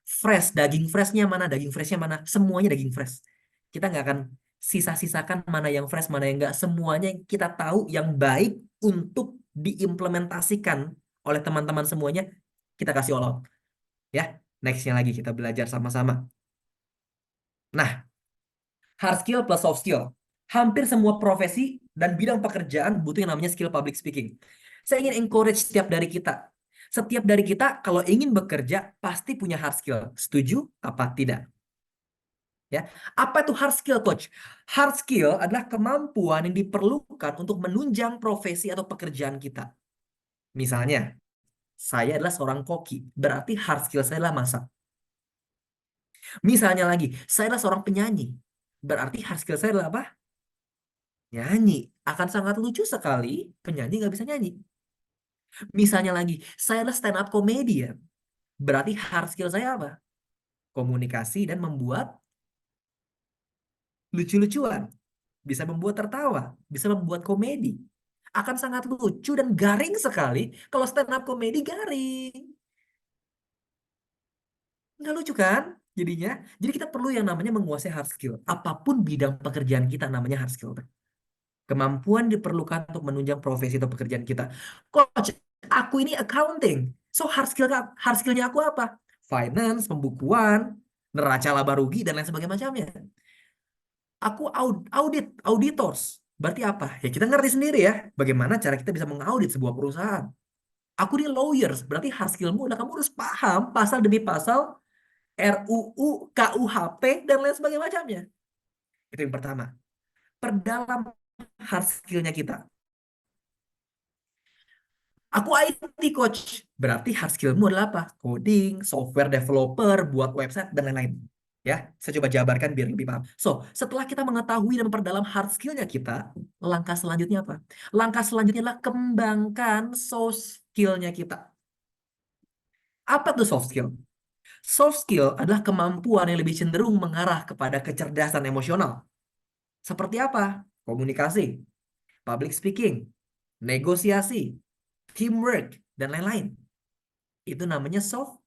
Fresh, daging freshnya mana, daging freshnya mana, semuanya daging fresh. Kita nggak akan sisa-sisakan mana yang fresh, mana yang nggak. Semuanya yang kita tahu yang baik untuk diimplementasikan oleh teman-teman semuanya, kita kasih all out. Ya, nextnya lagi kita belajar sama-sama. Nah, hard skill plus soft skill. Hampir semua profesi dan bidang pekerjaan butuh yang namanya skill public speaking. Saya ingin encourage setiap dari kita. Setiap dari kita kalau ingin bekerja pasti punya hard skill. Setuju apa tidak? Ya. Apa itu hard skill, coach? Hard skill adalah kemampuan yang diperlukan untuk menunjang profesi atau pekerjaan kita. Misalnya, saya adalah seorang koki, berarti hard skill saya adalah masak. Misalnya lagi, saya adalah seorang penyanyi, berarti hard skill saya adalah apa? Nyanyi. Akan sangat lucu sekali penyanyi nggak bisa nyanyi. Misalnya lagi, saya adalah stand up comedian, berarti hard skill saya apa? Komunikasi dan membuat lucu-lucuan. Bisa membuat tertawa, bisa membuat komedi. Akan sangat lucu dan garing sekali kalau stand up komedi garing. Nggak lucu kan? Jadinya, jadi kita perlu yang namanya menguasai hard skill. Apapun bidang pekerjaan kita namanya hard skill. Kemampuan diperlukan untuk menunjang profesi atau pekerjaan kita. Coach, aku ini accounting. So hard skillnya aku apa? Finance, pembukuan, neraca laba rugi dan lain sebagainya macamnya. Aku auditors. Berarti apa? Ya kita ngerti sendiri ya, bagaimana cara kita bisa mengaudit sebuah perusahaan. Aku ini lawyers, berarti hard skillmu adalah kamu harus paham pasal demi pasal RUU, KUHP, dan lain sebagainya macamnya. Itu yang pertama. Perdalam hard skillnya kita. Aku IT coach, berarti hard skillmu adalah apa? Coding, software developer, buat website, dan lain-lain. Ya, saya coba jabarkan biar lebih paham. So, setelah kita mengetahui dan memperdalam hard skillnya kita, langkah selanjutnya apa? Langkah selanjutnya adalah kembangkan soft skillnya kita. Apa tuh soft skill? Soft skill adalah kemampuan yang lebih cenderung mengarah kepada kecerdasan emosional. Seperti apa? Komunikasi, public speaking, negosiasi, teamwork, dan lain-lain. Itu namanya soft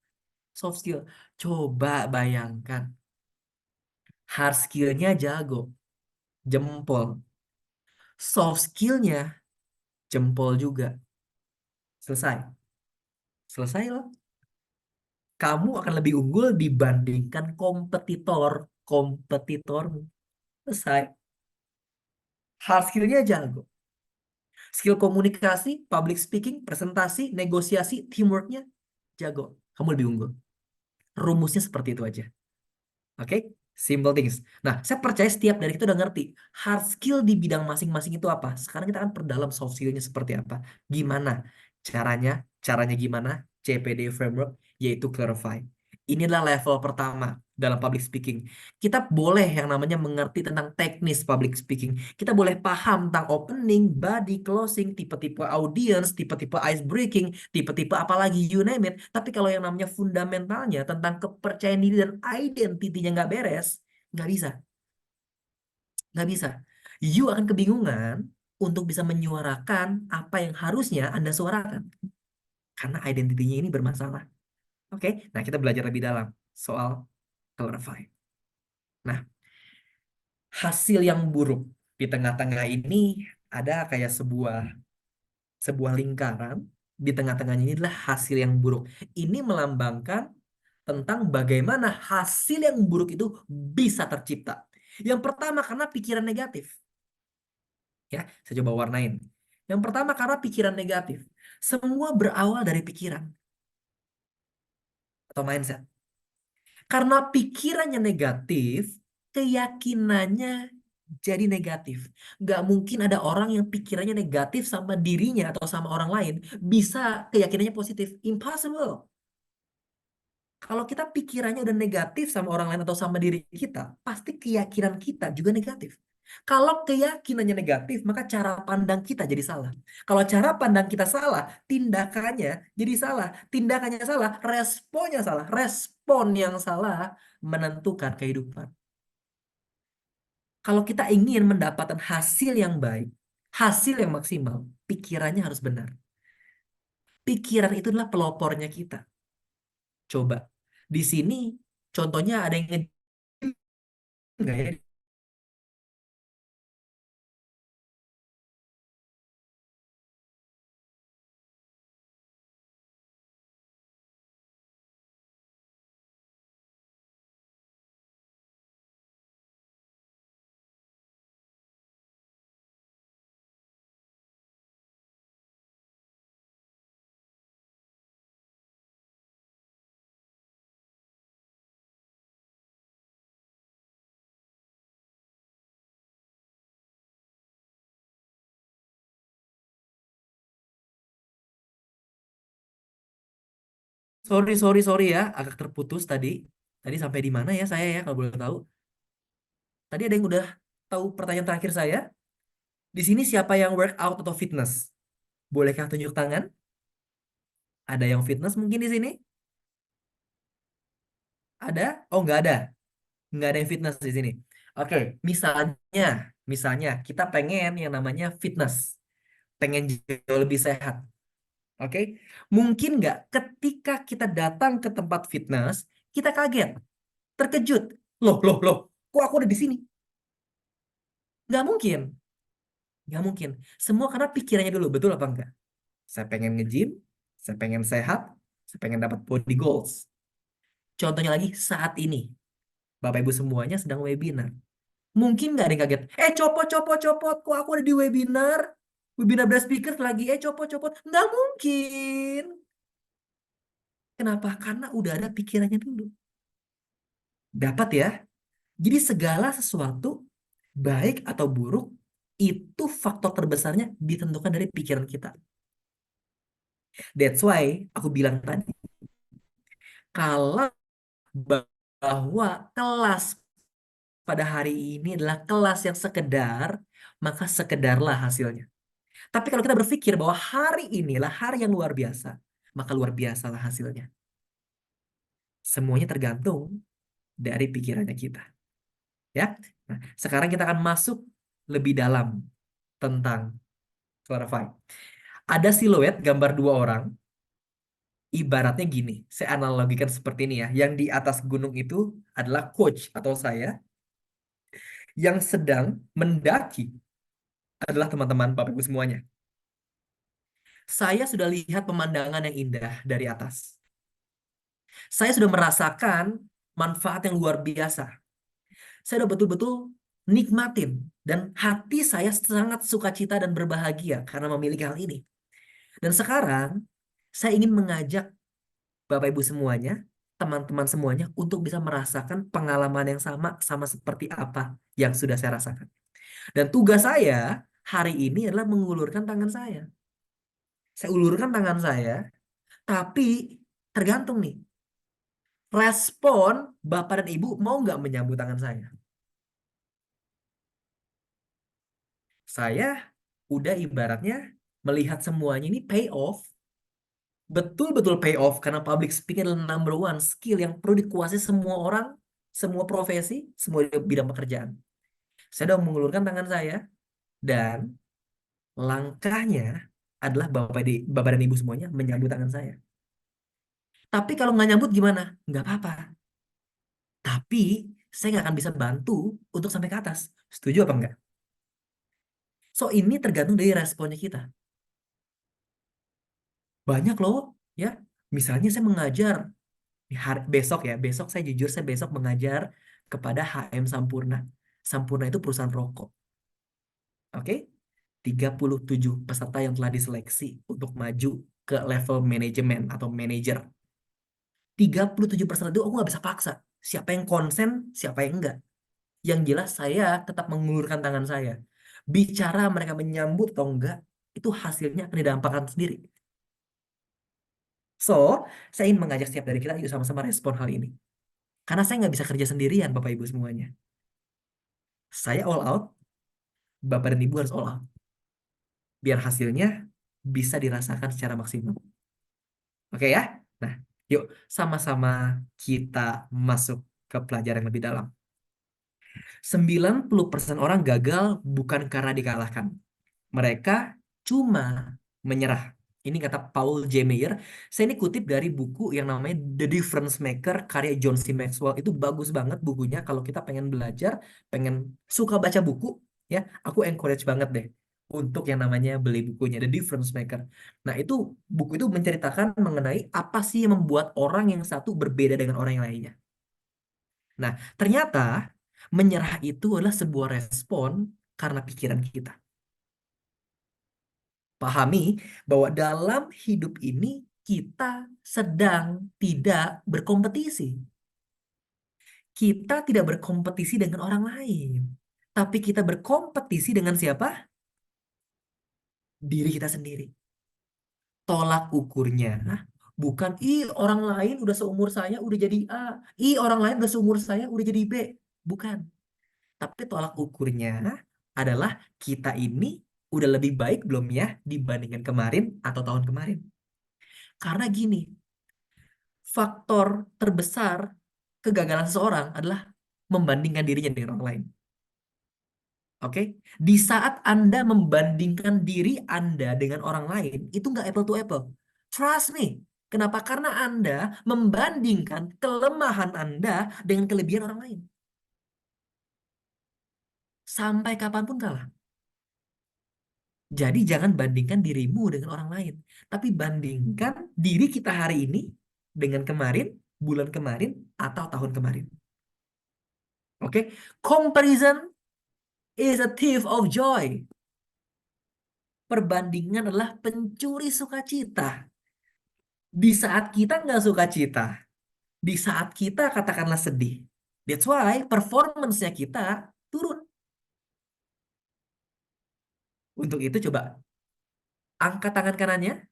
skill. Coba bayangkan, hard skillnya jago, jempol. Soft skillnya jempol juga. Selesai. Selesai loh. Kamu akan lebih unggul dibandingkan kompetitor. Kompetitor. Selesai. Hard skillnya jago. Skill komunikasi, public speaking, presentasi, negosiasi, teamworknya jago. Kamu lebih unggul. Rumusnya seperti itu aja. Oke, simple things. Nah, saya percaya setiap dari kita udah ngerti hard skill di bidang masing-masing itu apa. Sekarang kita akan perdalam soft skillnya seperti apa. Gimana caranya? Caranya gimana? CPD framework yaitu clarify. Ini adalah level pertama dalam public speaking. Kita boleh yang namanya mengerti tentang teknis public speaking. Kita boleh paham tentang opening, body, closing, tipe-tipe audience, tipe-tipe ice breaking, tipe-tipe apalagi you name it. Tapi kalau yang namanya fundamentalnya tentang kepercayaan diri dan identitinya nggak beres, nggak bisa. Nggak bisa. You akan kebingungan untuk bisa menyuarakan apa yang harusnya Anda suarakan. Karena identitinya ini bermasalah. Oke, nah kita belajar lebih dalam soal clarify. Nah, hasil yang buruk di tengah-tengah ini ada kayak sebuah lingkaran. Di tengah-tengahnya ini adalah hasil yang buruk. Ini melambangkan tentang bagaimana hasil yang buruk itu bisa tercipta. Yang pertama karena pikiran negatif. Ya, saya coba warnain. Yang pertama karena pikiran negatif. Semua berawal dari pikiran atau mindset. Karena pikirannya negatif, keyakinannya jadi negatif. Nggak mungkin ada orang yang pikirannya negatif sama dirinya atau sama orang lain bisa keyakinannya positif. Impossible. Kalau kita pikirannya udah negatif sama orang lain atau sama diri kita, pasti keyakinan kita juga negatif. Kalau keyakinannya negatif, maka cara pandang kita jadi salah. Kalau cara pandang kita salah, tindakannya jadi salah. Tindakannya salah, responnya salah. Respon yang salah menentukan kehidupan. Kalau kita ingin mendapatkan hasil yang baik, hasil yang maksimal, pikirannya harus benar. Pikiran itu adalah pelopornya kita. Coba. Di sini contohnya ada yang nggak ya? Sorry ya, agak terputus tadi. Tadi sampai di mana ya saya ya kalau boleh tahu? Tadi ada yang udah tahu pertanyaan terakhir saya. Di sini siapa yang workout atau fitness? Bolehkah tunjuk tangan? Ada yang fitness mungkin di sini? Ada? Oh, nggak ada. Nggak ada yang fitness di sini. Oke, misalnya kita pengen yang namanya fitness, pengen jauh lebih sehat. Oke, mungkin nggak ketika kita datang ke tempat fitness, kita kaget, terkejut. Loh, kok aku ada di sini? Nggak mungkin, nggak mungkin. Semua karena pikirannya dulu, betul apa enggak? Saya pengen nge-gym, saya pengen sehat, saya pengen dapat body goals. Contohnya lagi saat ini, Bapak Ibu semuanya sedang webinar. Mungkin nggak ada yang kaget. Copot, kok aku ada di webinar? Webinar beras speaker lagi, copot. Nggak mungkin. Kenapa? Karena udah ada pikirannya dulu. Dapat ya? Jadi segala sesuatu, baik atau buruk, itu faktor terbesarnya ditentukan dari pikiran kita. That's why aku bilang tadi, kalau bahwa kelas pada hari ini adalah kelas yang sekedar, maka sekedarlah hasilnya. Tapi kalau kita berpikir bahwa hari inilah hari yang luar biasa, maka luar biasalah hasilnya. Semuanya tergantung dari pikirannya kita. Ya. Nah, sekarang kita akan masuk lebih dalam tentang clarify. Ada siluet gambar dua orang, ibaratnya gini, saya analogikan seperti ini ya. Yang di atas gunung itu adalah coach atau saya, yang sedang mendaki adalah teman-teman Bapak Ibu semuanya. Saya sudah lihat pemandangan yang indah dari atas. Saya sudah merasakan manfaat yang luar biasa. Saya udah betul-betul nikmatin dan hati saya sangat sukacita dan berbahagia karena memiliki hal ini. Dan sekarang saya ingin mengajak Bapak Ibu semuanya, teman-teman semuanya untuk bisa merasakan pengalaman yang sama sama seperti apa yang sudah saya rasakan. Dan tugas saya hari ini adalah mengulurkan tangan saya. Saya ulurkan tangan saya, tapi tergantung nih, respon Bapak dan Ibu mau nggak menyambut tangan saya. Saya udah ibaratnya melihat semuanya ini pay off, betul-betul pay off karena public speaking adalah number one skill yang perlu dikuasai semua orang, semua profesi, semua bidang pekerjaan. Saya udah mengulurkan tangan saya dan langkahnya adalah Bapak dan Ibu semuanya menyambut tangan saya. Tapi kalau nggak nyambut gimana? Nggak apa-apa. Tapi saya nggak akan bisa bantu untuk sampai ke atas. Setuju apa enggak? So ini tergantung dari responnya kita. Banyak loh, ya. Misalnya saya mengajar besok ya, besok saya jujur saya besok mengajar kepada HM Sampurna. Sampurna itu perusahaan rokok. Oke? 37 peserta yang telah diseleksi untuk maju ke level manajemen atau manajer. 37% itu aku nggak bisa paksa. Siapa yang konsen, siapa yang enggak. Yang jelas saya tetap mengulurkan tangan saya. Bicara mereka menyambut atau enggak, itu hasilnya akan didampakkan sendiri. So, saya ingin mengajak setiap dari kita yuk sama-sama respon hal ini. Karena saya nggak bisa kerja sendirian, Bapak Ibu semuanya. Saya all out, Bapak dan Ibu harus all out. Biar hasilnya bisa dirasakan secara maksimal. Oke ya? Nah, yuk sama-sama kita masuk ke pelajaran yang lebih dalam. 90% orang gagal bukan karena dikalahkan. Mereka cuma menyerah. Ini kata Paul J. Meyer. Saya ini kutip dari buku yang namanya The Difference Maker karya John C. Maxwell. Itu bagus banget bukunya. Kalau kita pengen belajar, pengen suka baca buku, ya, aku encourage banget deh untuk yang namanya beli bukunya The Difference Maker. Nah, itu buku itu menceritakan mengenai apa sih yang membuat orang yang satu berbeda dengan orang yang lainnya. Nah, ternyata menyerah itu adalah sebuah respon karena pikiran kita. Pahami bahwa dalam hidup ini kita sedang tidak berkompetisi. Kita tidak berkompetisi dengan orang lain. Tapi kita berkompetisi dengan siapa? Diri kita sendiri. Tolak ukurnya bukan, ih orang lain udah seumur saya udah jadi A. Ih orang lain udah seumur saya udah jadi B. Bukan. Tapi tolak ukurnya adalah kita ini udah lebih baik belum ya dibandingkan kemarin atau tahun kemarin. Karena gini, faktor terbesar kegagalan seseorang adalah membandingkan dirinya dengan orang lain. Oke? Di saat Anda membandingkan diri Anda dengan orang lain, itu nggak apple to apple. Trust me. Kenapa? Karena Anda membandingkan kelemahan Anda dengan kelebihan orang lain. Sampai kapanpun kalah. Jadi jangan bandingkan dirimu dengan orang lain. Tapi bandingkan diri kita hari ini dengan kemarin, bulan kemarin, atau tahun kemarin. Oke? Comparison is a thief of joy. Perbandingan adalah pencuri sukacita. Di saat kita nggak sukacita, di saat kita katakanlah sedih, that's why performance-nya kita turun. Untuk itu coba angkat tangan kanannya,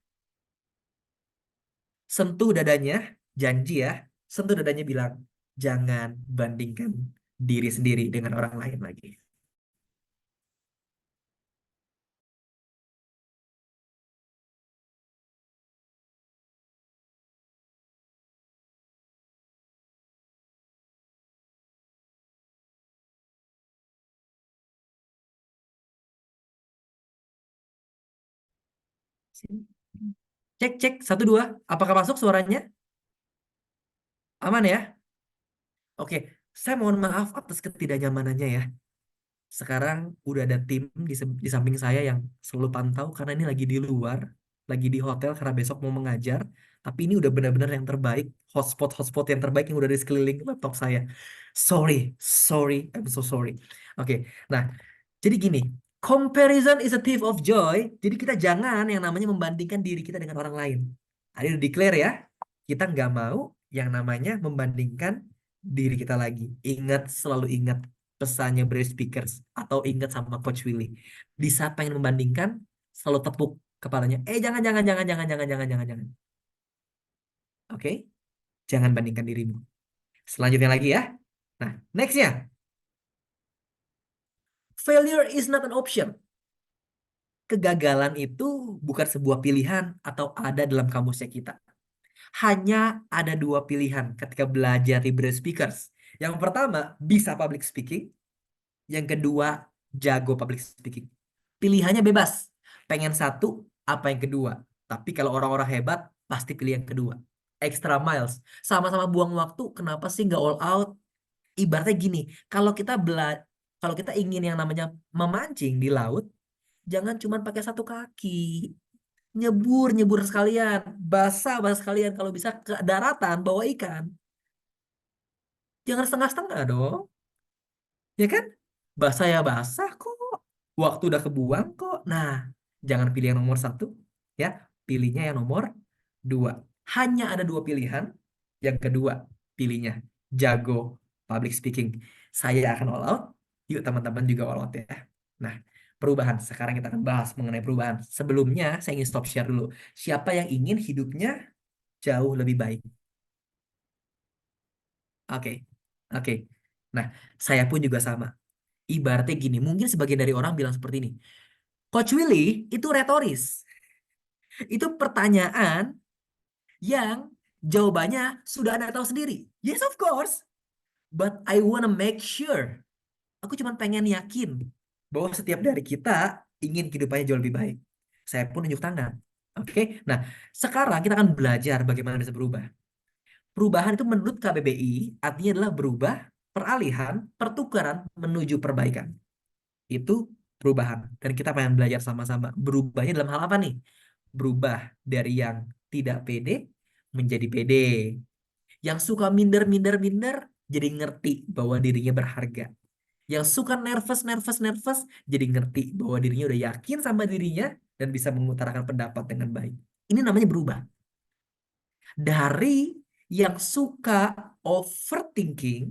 sentuh dadanya, janji ya, sentuh dadanya bilang, jangan bandingkan diri sendiri dengan orang lain lagi. Cek, cek, satu, dua. Apakah masuk suaranya? Aman ya? Oke, saya mohon maaf atas ketidaknyamanannya ya. Sekarang udah ada tim di samping saya yang selalu pantau karena ini lagi di luar. lagi di hotel karena besok mau mengajar, tapi ini udah benar-benar yang terbaik, hotspot yang terbaik yang udah di sekeliling laptop saya. Sorry, sorry, I'm so sorry. Oke, nah jadi gini, comparison is a thief of joy. Jadi kita jangan yang namanya membandingkan diri kita dengan orang lain. Tadi udah declare ya, kita nggak mau yang namanya membandingkan diri kita lagi. Ingat, selalu ingat pesannya Brave Speakers atau ingat sama Coach Willy. Di saat pengen membandingkan, selalu tepuk kepalanya. Jangan, jangan, jangan, jangan, jangan, jangan, jangan, jangan. Oke, jangan bandingkan dirimu. Selanjutnya lagi ya. Nah, nextnya, failure is not an option. Kegagalan itu bukan sebuah pilihan atau ada dalam kamusnya kita. Hanya ada dua pilihan ketika belajar di Brave Speakers. Yang pertama, bisa public speaking. Yang kedua, jago public speaking. Pilihannya bebas. Pengen satu, apa yang kedua. Tapi kalau orang-orang hebat, pasti pilih yang kedua. Extra miles. Sama-sama buang waktu, kenapa sih nggak all out? Ibaratnya gini, kalau kita ingin yang namanya memancing di laut, jangan cuma pakai satu kaki. Nyebur, nyebur sekalian. Basah, basah sekalian. Kalau bisa ke daratan, bawa ikan. Jangan setengah-setengah dong. Ya kan? Basah ya basah kok. Waktu udah kebuang kok. Nah, jangan pilih yang nomor satu. Ya, pilihnya yang nomor dua. Hanya ada dua pilihan. Yang kedua, pilihnya jago public speaking. Saya akan all out. Yuk teman-teman juga all out ya. Nah, perubahan. Sekarang kita akan bahas mengenai perubahan. Sebelumnya, saya ingin stop share dulu. Siapa yang ingin hidupnya jauh lebih baik? Oke, oke. Nah, saya pun juga sama. Ibaratnya gini, mungkin sebagian dari orang bilang seperti ini. Coach Willy itu retoris. Itu pertanyaan yang jawabannya sudah Anda tahu sendiri. Yes, of course. But I wanna make sure. Aku cuma pengen yakin bahwa setiap dari kita ingin kehidupannya jauh lebih baik. Saya pun tunjuk tangan. Oke, nah sekarang kita akan belajar bagaimana bisa berubah. Perubahan itu menurut KBBI artinya adalah berubah, peralihan, pertukaran menuju perbaikan. Itu perubahan. Dan kita pengen belajar sama-sama. Berubahnya dalam hal apa nih? Berubah dari yang tidak pede menjadi pede. Yang suka minder, minder, minder, jadi ngerti bahwa dirinya berharga. Yang suka nervous, nervous, nervous, jadi ngerti bahwa dirinya udah yakin sama dirinya dan bisa mengutarakan pendapat dengan baik. Ini namanya berubah. Dari yang suka overthinking,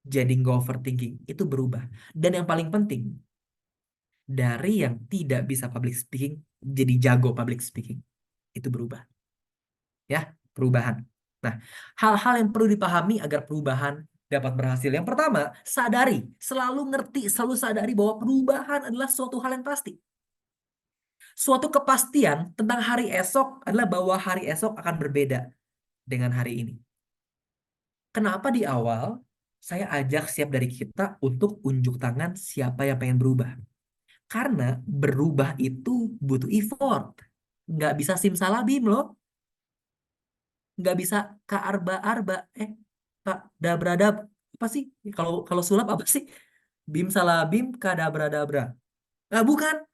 jadi nggak overthinking. Itu berubah. Dan yang paling penting, dari yang tidak bisa public speaking jadi jago public speaking. Itu berubah. Ya, perubahan. Nah, hal-hal yang perlu dipahami agar perubahan dapat berhasil. Yang pertama, sadari, selalu ngerti, selalu sadari bahwa perubahan adalah suatu hal yang pasti. Suatu kepastian tentang hari esok adalah bahwa hari esok akan berbeda dengan hari ini. Kenapa di awal saya ajak siap dari kita untuk unjuk tangan siapa yang pengen berubah? Karena berubah itu butuh effort. Nggak bisa simsalabim loh. Nggak bisa arba Kak dabra-dab. Apa sih? Kalau kalau sulap apa sih? Bim salabim kadabra-dabra. Nah, bukan.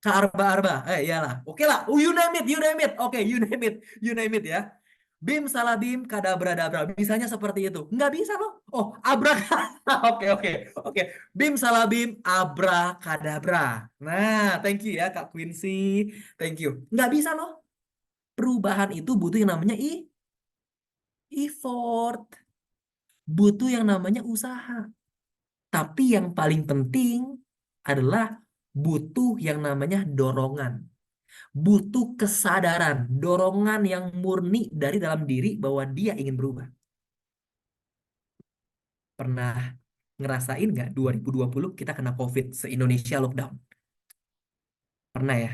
Arba-arba. Iyalah. Oke lah. Oh, you name it, you name it. Oke, you name it. You name it ya. Bim salabim kadabra-dabra. Misalnya seperti itu. Nggak bisa loh. Oh, abra. Oke, oke. Oke. Bim salabim abrakadabra. Nah, thank you ya Kak Quincy. Thank you. Nggak bisa loh. Perubahan itu butuh yang namanya effort. Butuh yang namanya usaha. Tapi yang paling penting adalah butuh yang namanya dorongan. Butuh kesadaran, dorongan yang murni dari dalam diri bahwa dia ingin berubah. Pernah ngerasain nggak 2020 kita kena COVID se-Indonesia lockdown? Pernah ya?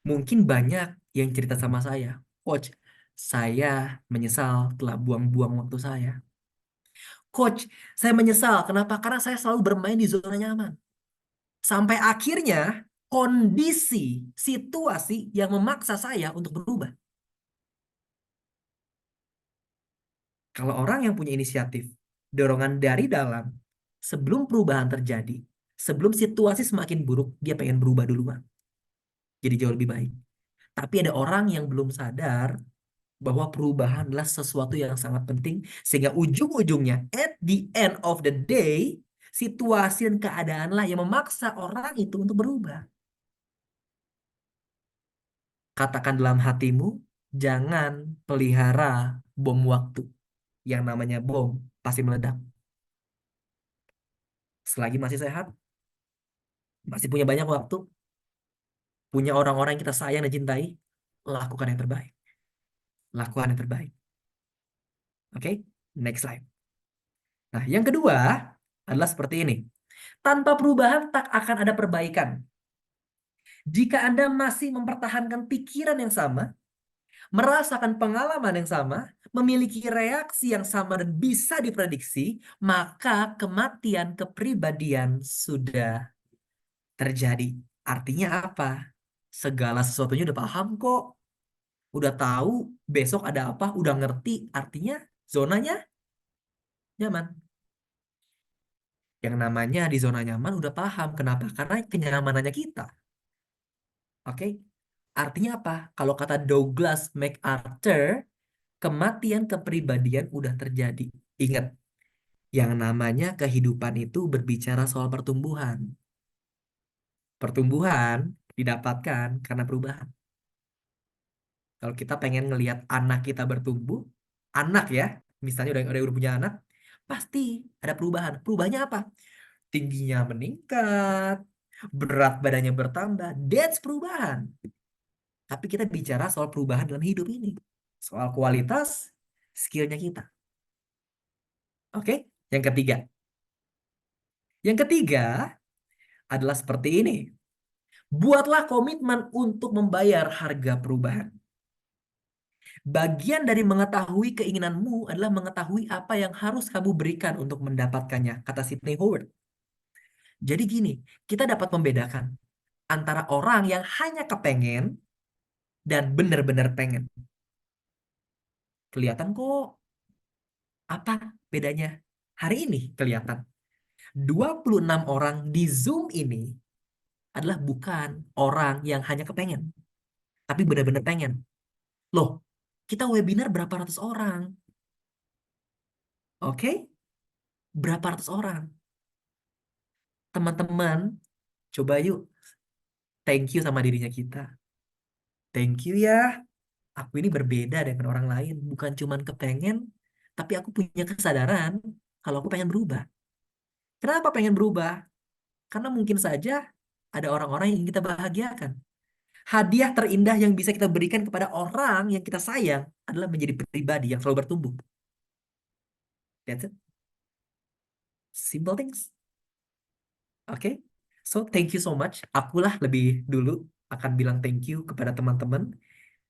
Mungkin banyak yang cerita sama saya. Coach, saya menyesal telah buang-buang waktu saya. Coach, saya menyesal. Kenapa? Karena saya selalu bermain di zona nyaman. Sampai akhirnya kondisi, situasi yang memaksa saya untuk berubah. Kalau orang yang punya inisiatif, dorongan dari dalam, sebelum perubahan terjadi, sebelum situasi semakin buruk, dia pengen berubah duluan. Jadi jauh lebih baik. Tapi ada orang yang belum sadar bahwa perubahan adalah sesuatu yang sangat penting, sehingga ujung-ujungnya, at the end of the day, situasi dan keadaanlah yang memaksa orang itu untuk berubah. Katakan dalam hatimu, jangan pelihara bom waktu. Yang namanya bom pasti meledak. Selagi masih sehat, masih punya banyak waktu, punya orang-orang yang kita sayang dan cintai, lakukan yang terbaik. Lakukan yang terbaik. Oke, next slide. Nah, yang kedua adalah seperti ini. Tanpa perubahan tak akan ada perbaikan. Jika Anda masih mempertahankan pikiran yang sama, merasakan pengalaman yang sama, memiliki reaksi yang sama dan bisa diprediksi, maka kematian kepribadian sudah terjadi. Artinya apa? Segala sesuatunya udah paham kok. Udah tahu besok ada apa, udah ngerti. Artinya zonanya nyaman. Yang namanya di zona nyaman udah paham. Kenapa? Karena kenyamanannya kita. Oke? Artinya apa? Kalau kata Douglas MacArthur, kematian kepribadian udah terjadi. Ingat, yang namanya kehidupan itu berbicara soal pertumbuhan. Pertumbuhan didapatkan karena perubahan. Kalau kita pengen ngelihat anak kita bertumbuh, anak ya, misalnya udah punya anak, pasti ada perubahan. Perubahannya apa? Tingginya meningkat, berat badannya bertambah. That's perubahan. Tapi kita bicara soal perubahan dalam hidup ini. Soal kualitas skillnya kita. Oke? Yang ketiga. Yang ketiga adalah seperti ini. Buatlah komitmen untuk membayar harga perubahan. Bagian dari mengetahui keinginanmu adalah mengetahui apa yang harus kamu berikan untuk mendapatkannya, kata Sidney Howard. Jadi gini, kita dapat membedakan antara orang yang hanya kepengen dan benar-benar pengen. Kelihatan kok apa bedanya. Hari ini kelihatan. 26 orang di Zoom ini adalah bukan orang yang hanya kepengen, tapi benar-benar pengen. Loh, kita webinar berapa ratus orang. Oke? Berapa ratus orang. Teman-teman, coba yuk thank you sama dirinya kita. Thank you ya. Aku ini berbeda dengan orang lain. Bukan cuman kepengen, tapi aku punya kesadaran kalau aku pengen berubah. Kenapa pengen berubah? Karena mungkin saja ada orang-orang yang ingin kita bahagiakan. Hadiah terindah yang bisa kita berikan kepada orang yang kita sayang adalah menjadi pribadi yang selalu bertumbuh. That's it. Simple things. Oke? So, thank you so much. Akulah lebih dulu akan bilang thank you kepada teman-teman.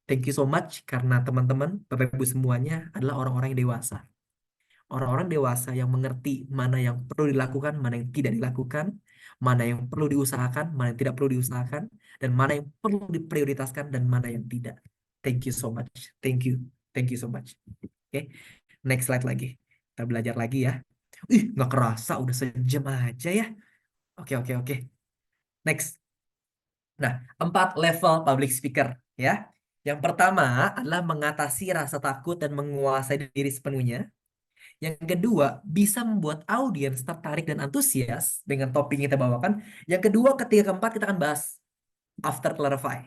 Thank you so much karena teman-teman, Bapak Ibu semuanya adalah orang-orang yang dewasa. Orang-orang dewasa yang mengerti mana yang perlu dilakukan, mana yang tidak dilakukan, mana yang perlu diusahakan, mana yang tidak perlu diusahakan, dan mana yang perlu diprioritaskan dan mana yang tidak. Thank you so much. Thank you. Thank you so much. Oke, next slide lagi. Kita belajar lagi ya. Ih, nggak kerasa udah sejam aja ya. Oke, oke, oke. Next. Nah, 4 level public speaker ya. Yang pertama adalah mengatasi rasa takut dan menguasai diri sepenuhnya. Yang kedua, bisa membuat audiens tertarik dan antusias dengan topik yang kita bawakan. Yang kedua, ketiga, keempat kita akan bahas after clarify.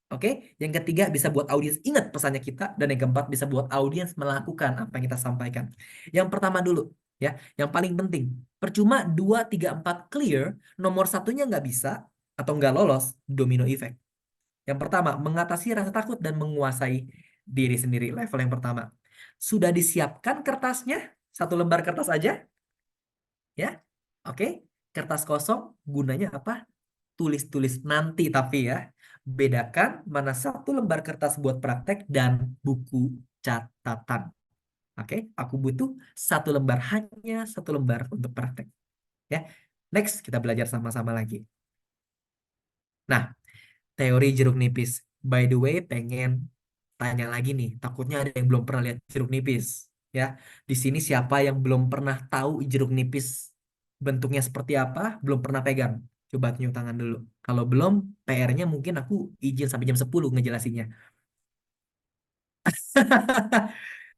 Oke, yang ketiga bisa buat audiens ingat pesannya kita, dan yang keempat bisa buat audiens melakukan apa yang kita sampaikan. Yang pertama dulu, ya, yang paling penting. Percuma 2, 3, 4 clear, nomor satunya nggak bisa atau nggak lolos, domino effect. Yang pertama, mengatasi rasa takut dan menguasai diri sendiri. Level yang pertama. Sudah disiapkan kertasnya? 1 lembar kertas aja? Ya, oke. Kertas kosong gunanya apa? Tulis-tulis nanti tapi ya. Bedakan mana 1 lembar kertas buat praktek dan buku catatan. Oke, aku butuh 1 lembar, hanya 1 lembar untuk praktek. Ya, next kita belajar sama-sama lagi. Nah, teori jeruk nipis. By the way, pengen tanya lagi nih. Takutnya ada yang belum pernah lihat jeruk nipis. Ya, di sini siapa yang belum pernah tahu jeruk nipis bentuknya seperti apa? Belum pernah pegang. Coba tunjuk tangan dulu. Kalau belum, PR-nya mungkin aku izin sampai jam 10 ngejelasinnya.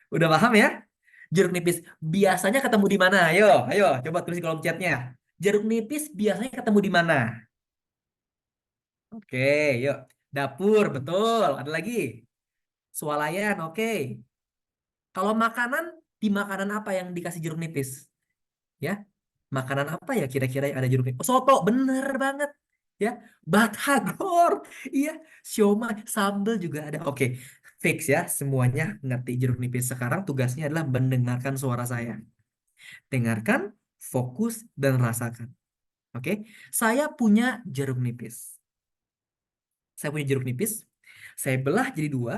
Udah paham ya? Jeruk nipis biasanya ketemu di mana? Ayo, ayo, coba tulis di kolom chatnya. Jeruk nipis biasanya ketemu di mana? Oke, yuk. Dapur, betul. Ada lagi. Swalayan, oke. Kalau makanan, di makanan apa yang dikasih jeruk nipis? Ya, makanan apa ya kira-kira yang ada jeruk nipis? Oh, soto, bener banget. Ya, batagor. Iya, siomay, sambal juga ada. Oke, fix ya. Semuanya ngerti jeruk nipis. Sekarang tugasnya adalah mendengarkan suara saya. Dengarkan, fokus, dan rasakan. Oke, saya punya jeruk nipis. Saya punya jeruk nipis. Saya belah jadi dua,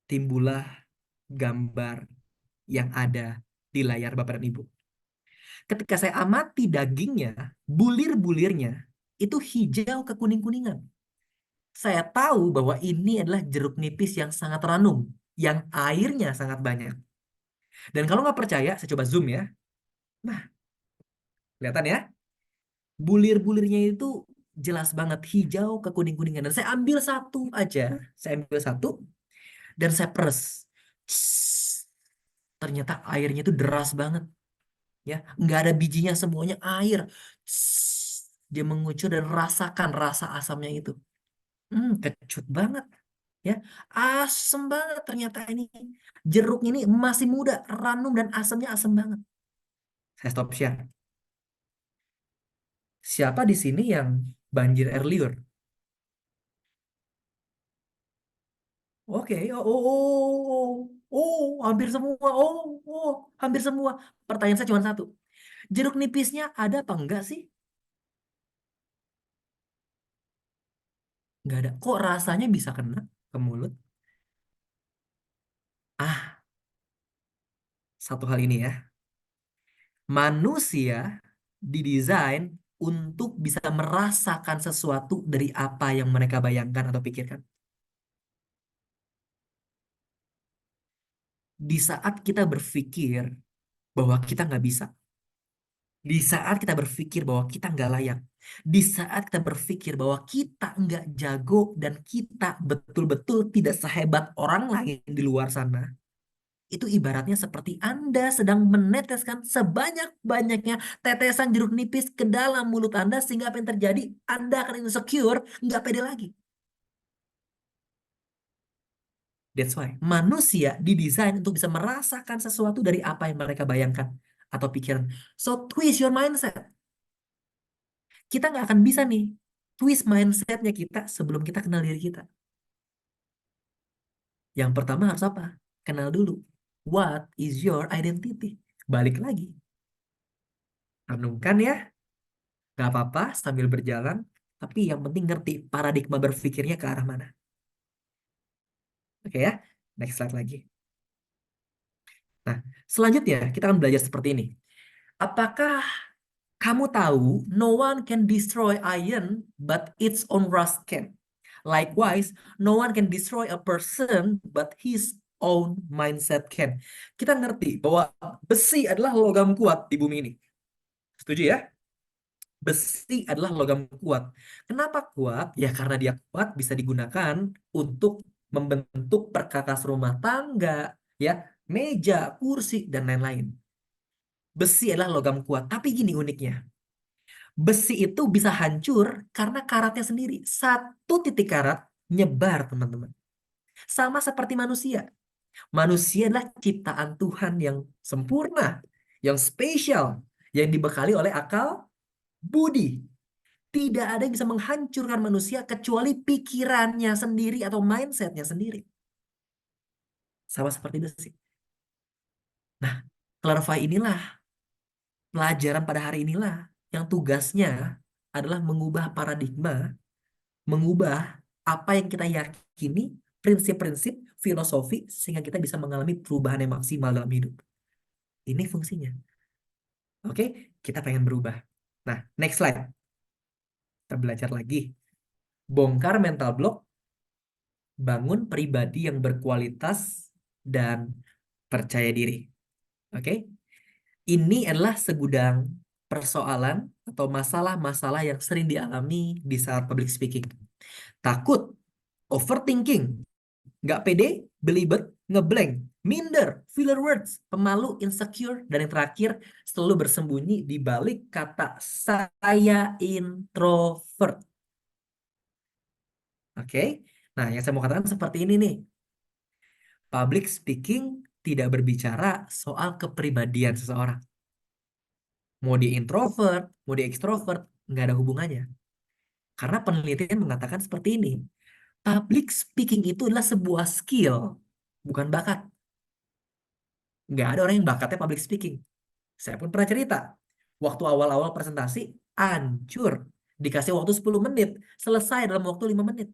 timbullah gambar yang ada di layar Bapak dan Ibu. Ketika saya amati dagingnya, bulir-bulirnya itu hijau ke kuning-kuningan. Saya tahu bahwa ini adalah jeruk nipis yang sangat ranum, yang airnya sangat banyak. Dan kalau nggak percaya, saya coba zoom ya. Nah, kelihatan ya, bulir-bulirnya itu jelas banget hijau ke kuning-kuningan. Dan saya ambil satu aja, saya ambil satu dan saya peres. Ternyata airnya itu deras banget, ya, nggak ada bijinya, semuanya air. Dia mengucur dan rasakan rasa asamnya itu. Kecut banget, ya, asem banget ternyata ini. Jeruknya ini masih muda, ranum dan asamnya asem banget. Saya stop share. Siapa di sini yang banjir air liur? Oke, hampir semua. Hampir semua. Pertanyaan saya cuma satu. Jeruk nipisnya ada apa enggak sih? Nggak ada. Kok rasanya bisa kena ke mulut? Ah, satu hal ini ya. Manusia didesain untuk bisa merasakan sesuatu dari apa yang mereka bayangkan atau pikirkan. Di saat kita berpikir bahwa kita nggak bisa, di saat kita berpikir bahwa kita nggak layak, di saat kita berpikir bahwa kita nggak jago dan kita betul-betul tidak sehebat orang lain di luar sana, itu ibaratnya seperti Anda sedang meneteskan sebanyak-banyaknya tetesan jeruk nipis ke dalam mulut Anda, sehingga apa yang terjadi? Anda akan insecure, nggak pede lagi. That's why manusia didesain untuk bisa merasakan sesuatu dari apa yang mereka bayangkan atau pikiran. So twist your mindset. Kita nggak akan bisa nih twist mindsetnya kita sebelum kita kenal diri kita. Yang pertama harus apa? Kenal dulu. What is your identity? Balik lagi. Renungkan ya. Gak apa-apa sambil berjalan. Tapi yang penting ngerti paradigma berpikirnya ke arah mana. Oke ya. Next slide lagi. Nah, selanjutnya kita akan belajar seperti ini. Apakah kamu tahu no one can destroy iron but its own rust can? Likewise, no one can destroy a person but his own mindset can. Kita ngerti bahwa besi adalah logam kuat di bumi ini. Setuju ya? Besi adalah logam kuat. Kenapa kuat? Ya karena dia kuat bisa digunakan untuk membentuk perkakas rumah tangga, ya, meja, kursi, dan lain-lain. Besi adalah logam kuat. Tapi gini uniknya. Besi itu bisa hancur karena karatnya sendiri. Satu titik karat nyebar, teman-teman. Sama seperti manusia. Manusia adalah ciptaan Tuhan yang sempurna, yang spesial, yang dibekali oleh akal budi. Tidak ada yang bisa menghancurkan manusia kecuali pikirannya sendiri atau mindsetnya sendiri. Sama seperti besi. Nah, clarify inilah, pelajaran pada hari inilah yang tugasnya adalah mengubah paradigma, mengubah apa yang kita yakini, prinsip-prinsip, filosofi, sehingga kita bisa mengalami perubahan yang maksimal dalam hidup. Ini fungsinya. Oke, kita pengen berubah. Nah, next slide. Kita belajar lagi. Bongkar mental block, bangun pribadi yang berkualitas dan percaya diri. Oke, ini adalah segudang persoalan atau masalah-masalah yang sering dialami di saat public speaking. Takut, overthinking, nggak pede, belibet, ngeblank, minder, filler words, pemalu, insecure, dan yang terakhir selalu bersembunyi di balik kata saya introvert. Oke? Nah, yang saya mau katakan seperti ini nih. Public speaking tidak berbicara soal kepribadian seseorang. Mau dia introvert, mau dia extrovert, nggak ada hubungannya. Karena penelitian mengatakan seperti ini. Public speaking itu adalah sebuah skill, bukan bakat. Nggak ada orang yang bakatnya public speaking. Saya pun pernah cerita. Waktu awal-awal presentasi, hancur. Dikasih waktu 10 menit, selesai dalam waktu 5 menit.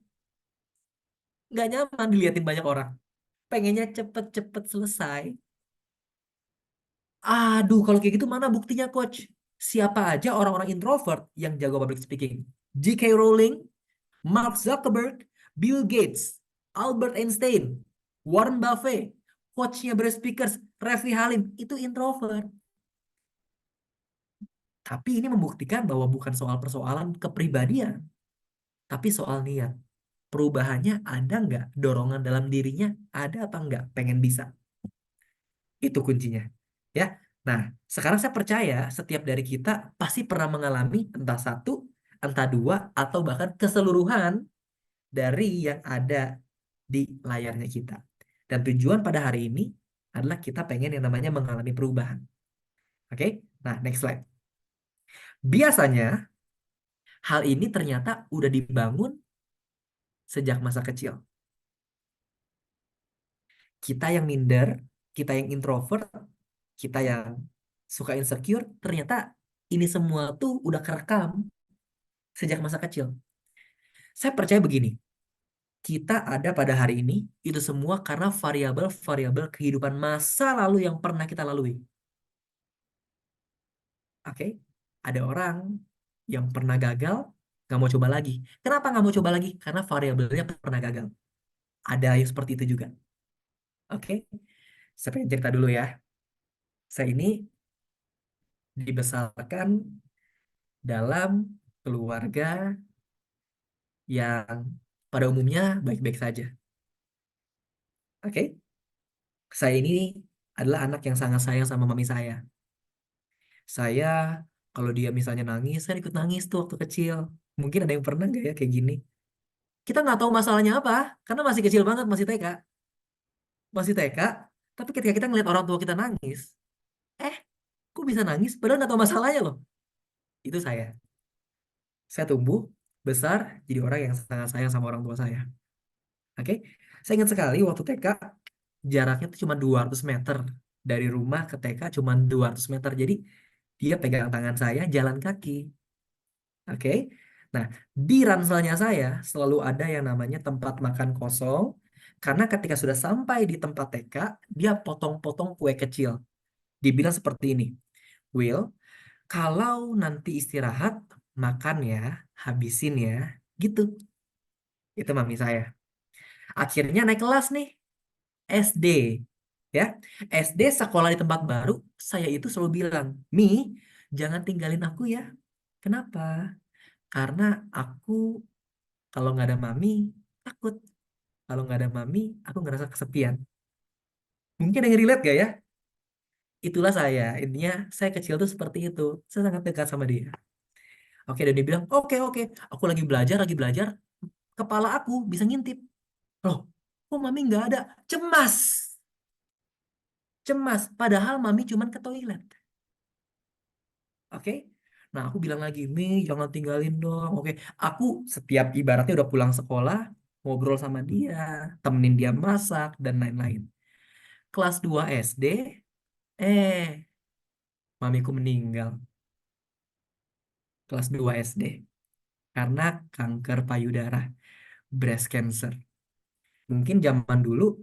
Nggak nyaman diliatin banyak orang. Pengennya cepet-cepet selesai. Aduh, kalau kayak gitu mana buktinya, Coach? Siapa aja orang-orang introvert yang jago public speaking? J.K. Rowling, Mark Zuckerberg, Bill Gates, Albert Einstein, Warren Buffett, coachnya Brave Speakers, Revi Halim, itu introvert. Tapi ini membuktikan bahwa bukan soal persoalan kepribadian, tapi soal niat. Perubahannya ada nggak? Dorongan dalam dirinya ada apa nggak? Pengen bisa. Itu kuncinya. Ya. Nah, sekarang saya percaya setiap dari kita pasti pernah mengalami entah satu, entah dua, atau bahkan keseluruhan dari yang ada di layarnya kita. Dan tujuan pada hari ini adalah kita pengen yang namanya mengalami perubahan. Oke? Nah, next slide. Biasanya hal ini ternyata udah dibangun sejak masa kecil. Kita yang minder, kita yang introvert, kita yang suka insecure, ternyata ini semua tuh udah kerekam sejak masa kecil. Saya percaya begini, kita ada pada hari ini itu semua karena variabel-variabel kehidupan masa lalu yang pernah kita lalui. Oke, ada orang yang pernah gagal, nggak mau coba lagi. Kenapa nggak mau coba lagi? Karena variabelnya pernah gagal. Ada yang seperti itu juga. Oke, saya pengen cerita dulu ya. Saya ini dibesarkan dalam keluarga yang pada umumnya baik-baik saja. Oke, saya ini adalah anak yang sangat sayang sama mami saya. Saya kalau dia misalnya nangis, saya ikut nangis tuh waktu kecil. Mungkin ada yang pernah nggak ya kayak gini? Kita nggak tahu masalahnya apa, karena masih kecil banget, masih TK. Masih TK, tapi ketika kita ngeliat orang tua kita nangis, eh, kok bisa nangis? Padahal nggak tahu masalahnya loh. Itu saya. Saya tumbuh besar jadi orang yang sangat sayang sama orang tua saya. Oke, saya ingat sekali waktu TK jaraknya tuh cuma 200 meter dari rumah ke TK cuma 200 meter. Jadi dia pegang tangan saya jalan kaki. Oke. Nah, di ranselnya saya selalu ada yang namanya tempat makan kosong karena ketika sudah sampai di tempat TK, dia potong-potong kue kecil. Dibilang seperti ini, Will, kalau nanti istirahat, makan ya, habisin ya, gitu. Itu mami saya. Akhirnya naik kelas nih, SD. Ya, SD sekolah di tempat baru, saya itu selalu bilang, Mi, jangan tinggalin aku ya. Kenapa? Karena aku kalau nggak ada mami, takut. Kalau nggak ada mami, aku ngerasa kesepian. Mungkin ada yang relate gak ya? Itulah saya. Intinya, saya kecil tuh seperti itu. Saya sangat dekat sama dia. Oke, dan dia bilang, oke, oke. Aku lagi belajar. Kepala aku bisa ngintip. Loh, kok mami nggak ada? Cemas. Cemas. Padahal mami cuman ke toilet. Oke. Nah, aku bilang lagi, Mi, jangan tinggalin dong. Oke. Aku setiap ibaratnya udah pulang sekolah, ngobrol sama dia, temenin dia masak, dan lain-lain. Kelas 2 SD, eh, mamiku meninggal. Kelas 2 SD. Karena kanker payudara, breast cancer. Mungkin zaman dulu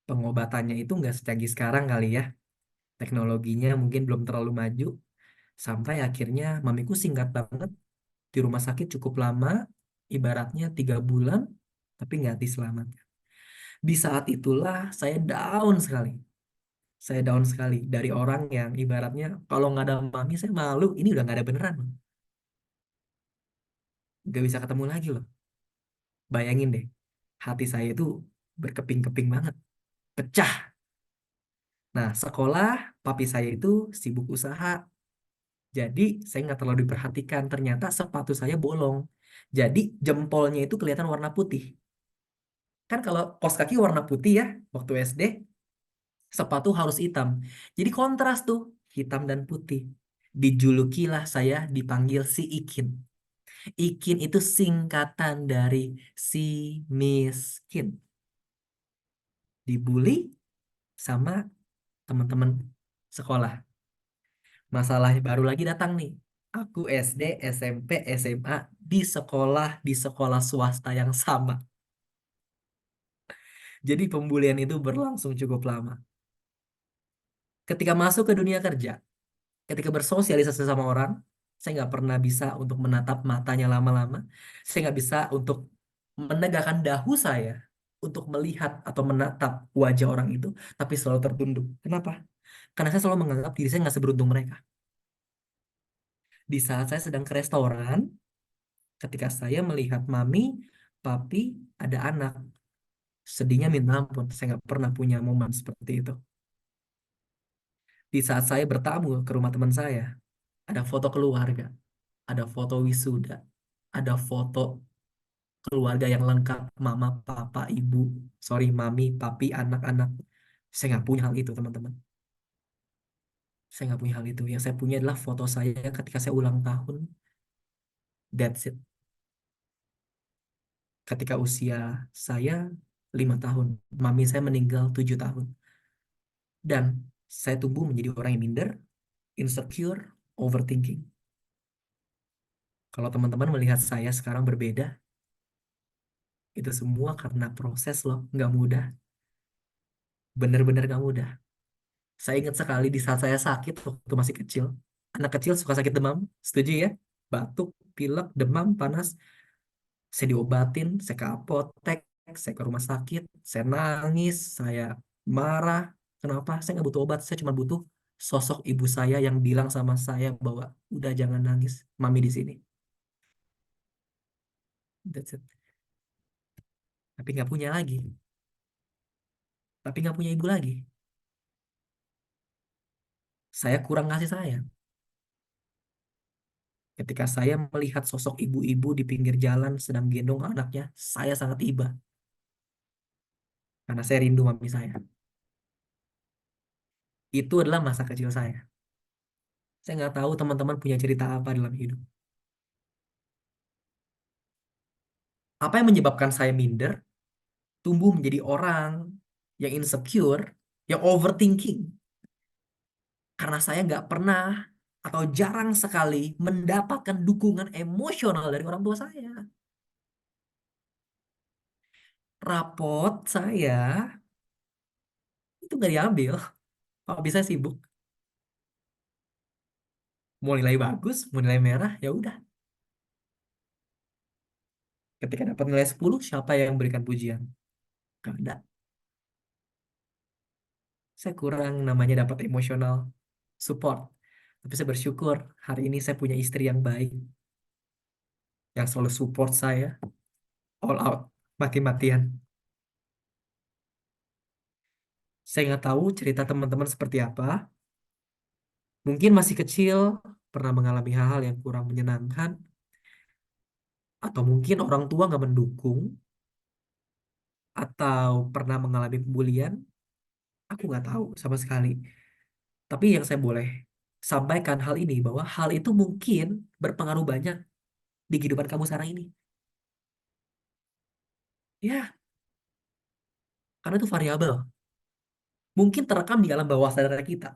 pengobatannya itu nggak secanggih sekarang kali ya. Teknologinya mungkin belum terlalu maju. Sampai akhirnya mamiku singkat banget di rumah sakit cukup lama, ibaratnya 3 bulan, tapi nggak diselamatkan. Di saat itulah saya down sekali. Saya down sekali dari orang yang ibaratnya kalau nggak ada mami saya malu. Ini udah nggak ada beneran loh. Nggak bisa ketemu lagi loh. Bayangin deh, hati saya itu berkeping-keping banget, pecah. Nah, sekolah papi saya itu sibuk usaha. Jadi saya nggak terlalu diperhatikan. Ternyata sepatu saya bolong. Jadi jempolnya itu kelihatan warna putih. Kan kalau kos kaki warna putih ya, waktu SD, sepatu harus hitam. Jadi kontras tuh, hitam dan putih. Dijulukilah saya dipanggil si Ikin. Ikin itu singkatan dari si miskin. Dibully sama teman-teman sekolah. Masalah baru lagi datang nih. Aku SD, SMP, SMA di sekolah swasta yang sama. Jadi pembulian itu berlangsung cukup lama. Ketika masuk ke dunia kerja, ketika bersosialisasi sama orang, saya nggak pernah bisa untuk menatap matanya lama-lama. Saya nggak bisa untuk menegakkan dahu saya untuk melihat atau menatap wajah orang itu, tapi selalu tertunduk. Kenapa? Karena saya selalu menganggap diri saya nggak seberuntung mereka. Di saat saya sedang ke restoran, ketika saya melihat mami, papi, ada anak, sedihnya minta ampun. Saya nggak pernah punya momen seperti itu. Di saat saya bertamu ke rumah teman saya, ada foto keluarga, ada foto wisuda, ada foto keluarga yang lengkap, mama, papa, ibu, sorry, mami, papi, anak-anak. Saya nggak punya hal itu, teman-teman. Saya nggak punya hal itu. Yang saya punya adalah foto saya ketika saya ulang tahun. That's it. Ketika usia saya 5 tahun, mami saya meninggal 7 tahun. Dan saya tumbuh menjadi orang yang minder, insecure, overthinking. Kalau teman-teman melihat saya sekarang berbeda, itu semua karena proses loh, nggak mudah. Bener-bener nggak mudah. Saya ingat sekali di saat saya sakit waktu masih kecil. Anak kecil suka sakit demam, setuju ya? Batuk, pilek, demam, panas. Saya diobatin, saya ke apotek, saya ke rumah sakit, saya nangis, saya marah. Kenapa? Saya nggak butuh obat, saya cuma butuh sosok ibu saya yang bilang sama saya bahwa udah jangan nangis, mami di sini. That's it. Tapi nggak punya lagi, tapi nggak punya ibu lagi. Saya kurang kasih sayang. Ketika saya melihat sosok ibu-ibu di pinggir jalan sedang gendong anaknya, saya sangat iba karena saya rindu mami saya. Itu adalah masa kecil saya. Saya nggak tahu teman-teman punya cerita apa dalam hidup. Apa yang menyebabkan saya minder, tumbuh menjadi orang yang insecure, yang overthinking. Karena saya nggak pernah atau jarang sekali mendapatkan dukungan emosional dari orang tua saya. Rapot saya itu nggak diambil. Kalau bisa sibuk, mau nilai bagus, mau nilai merah, ya udah. Ketika dapat nilai 10, siapa yang memberikan pujian? Gak ada. Saya kurang namanya dapat emosional support. Tapi saya bersyukur hari ini saya punya istri yang baik, yang selalu support saya, all out, mati-matian. Saya nggak tahu cerita teman-teman seperti apa. Mungkin masih kecil, pernah mengalami hal-hal yang kurang menyenangkan, atau mungkin orang tua nggak mendukung, atau pernah mengalami pembulian. Aku nggak tahu sama sekali. Tapi yang saya boleh sampaikan hal ini, bahwa hal itu mungkin berpengaruh banyak di kehidupan kamu sekarang ini. Ya, karena itu variabel. Mungkin terekam di alam bawah sadar kita.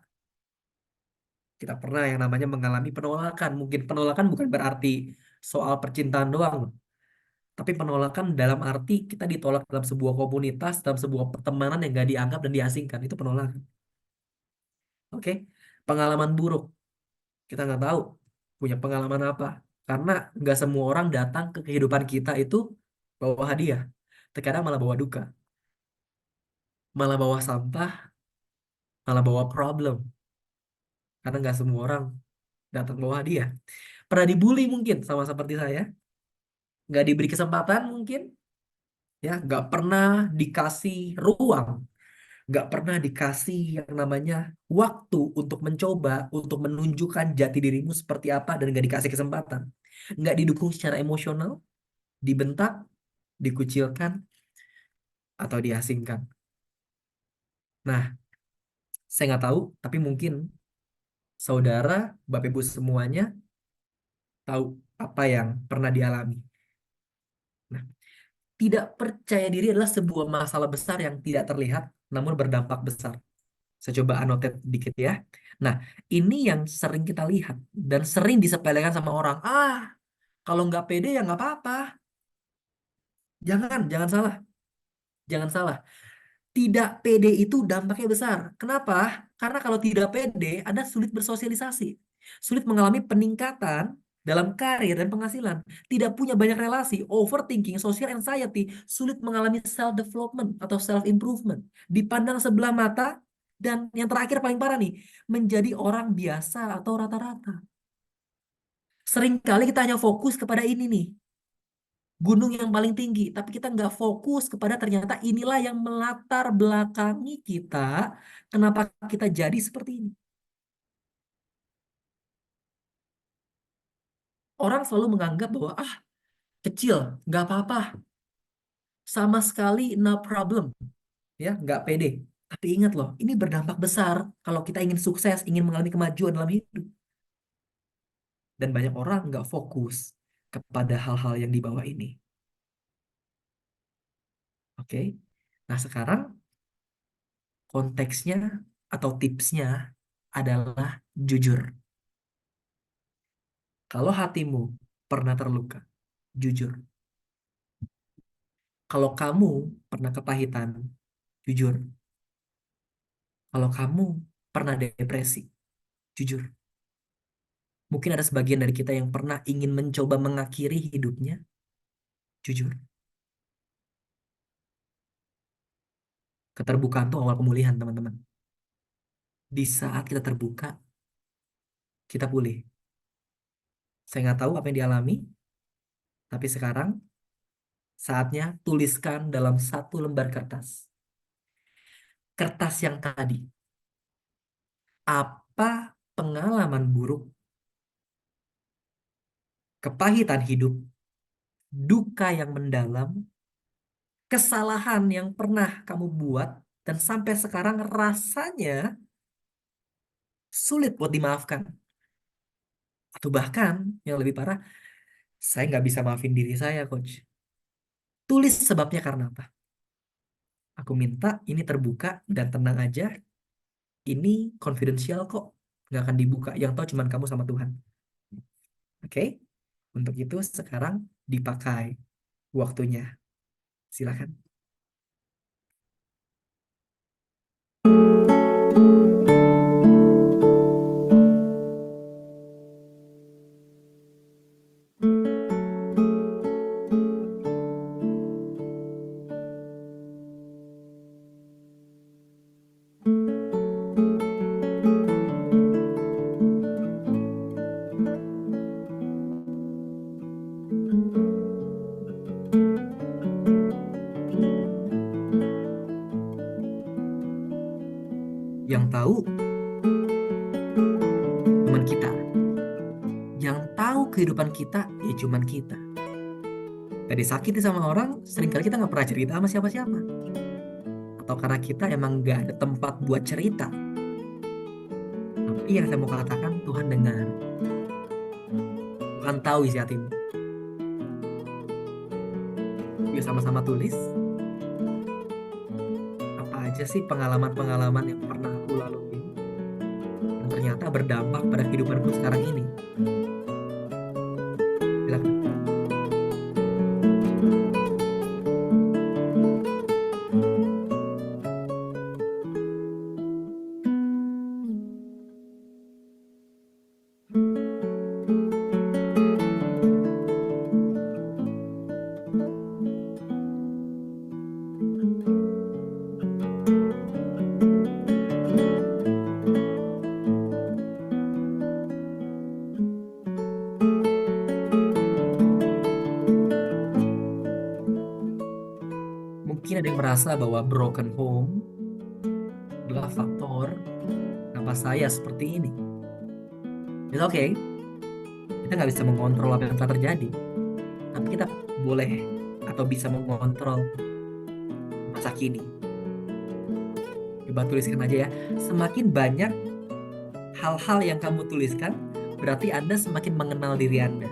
Kita pernah yang namanya mengalami penolakan. Mungkin penolakan bukan berarti soal percintaan doang, loh. Tapi penolakan dalam arti kita ditolak dalam sebuah komunitas, dalam sebuah pertemanan yang gak dianggap dan diasingkan. Itu penolakan. Oke? Pengalaman buruk. Kita nggak tahu punya pengalaman apa. Karena nggak semua orang datang ke kehidupan kita itu bawa hadiah. Terkadang malah bawa duka. Malah bawa sampah, malah bawa problem. Karena nggak semua orang datang bawa hadiah. Pernah dibully mungkin sama seperti saya, nggak diberi kesempatan mungkin, ya, nggak pernah dikasih ruang, nggak pernah dikasih yang namanya waktu untuk mencoba, untuk menunjukkan jati dirimu seperti apa, dan nggak dikasih kesempatan, nggak didukung secara emosional, dibentak, dikucilkan, atau diasingkan. Nah, saya nggak tahu, tapi mungkin saudara, Bapak Ibu semuanya tahu apa yang pernah dialami. Nah, tidak percaya diri adalah sebuah masalah besar yang tidak terlihat, namun berdampak besar. Saya coba annotate dikit ya. Nah, ini yang sering kita lihat dan sering disepelekan sama orang. Ah, kalau nggak pede ya nggak apa-apa. Jangan salah, jangan salah. Tidak pede itu dampaknya besar. Kenapa? Karena kalau tidak pede, Anda sulit bersosialisasi, sulit mengalami peningkatan dalam karir dan penghasilan, tidak punya banyak relasi, overthinking, social anxiety, sulit mengalami self development atau self improvement, dipandang sebelah mata, dan yang terakhir paling parah nih, menjadi orang biasa atau rata-rata. Seringkali kita hanya fokus kepada ini nih, gunung yang paling tinggi, tapi kita nggak fokus kepada ternyata inilah yang melatar belakangi kita, kenapa kita jadi seperti ini. Orang selalu menganggap bahwa kecil, nggak apa-apa, sama sekali no problem, ya nggak pede. Tapi ingat loh, ini berdampak besar kalau kita ingin sukses, ingin mengalami kemajuan dalam hidup. Dan banyak orang nggak fokus kepada hal-hal yang di bawah ini. Oke? Nah sekarang konteksnya atau tipsnya adalah jujur. Kalau hatimu pernah terluka, jujur. Kalau kamu pernah kepahitan, jujur. Kalau kamu pernah depresi, jujur. Mungkin ada sebagian dari kita yang pernah ingin mencoba mengakhiri hidupnya, jujur. Keterbukaan itu awal pemulihan, teman-teman. Di saat kita terbuka, kita pulih. Saya nggak tahu apa yang dialami, tapi sekarang saatnya tuliskan dalam satu lembar kertas. Kertas yang tadi, apa pengalaman buruk, kepahitan hidup, duka yang mendalam, kesalahan yang pernah kamu buat, dan sampai sekarang rasanya sulit buat dimaafkan. Atau bahkan yang lebih parah, saya nggak bisa maafin diri saya, Coach. Tulis sebabnya karena apa. Aku minta ini terbuka dan tenang aja. Ini confidential kok. Nggak akan dibuka. Yang tahu cuma kamu sama Tuhan. Oke? Untuk itu sekarang dipakai waktunya. Silakan. Yang tahu cuman kita. Yang tahu kehidupan kita ya cuman kita. Gak disakiti sama orang, seringkali kita nggak pernah cerita sama siapa-siapa. Atau karena kita emang nggak ada tempat buat cerita. Tapi yang saya mau katakan, Tuhan dengar. Tuhan tahu isi hatimu. Yuk sama-sama tulis. Apa aja sih pengalaman-pengalaman yang pernah aku lalui. Yang ternyata berdampak pada kehidupanku sekarang ini. Silakan. Mungkin ada yang merasa bahwa broken home adalah faktor kenapa saya seperti ini. It's okay, kita nggak bisa mengontrol apa yang telah terjadi, tapi kita boleh atau bisa mengontrol masa kini. Coba tuliskan aja ya. Semakin banyak hal-hal yang kamu tuliskan, berarti Anda semakin mengenal diri Anda.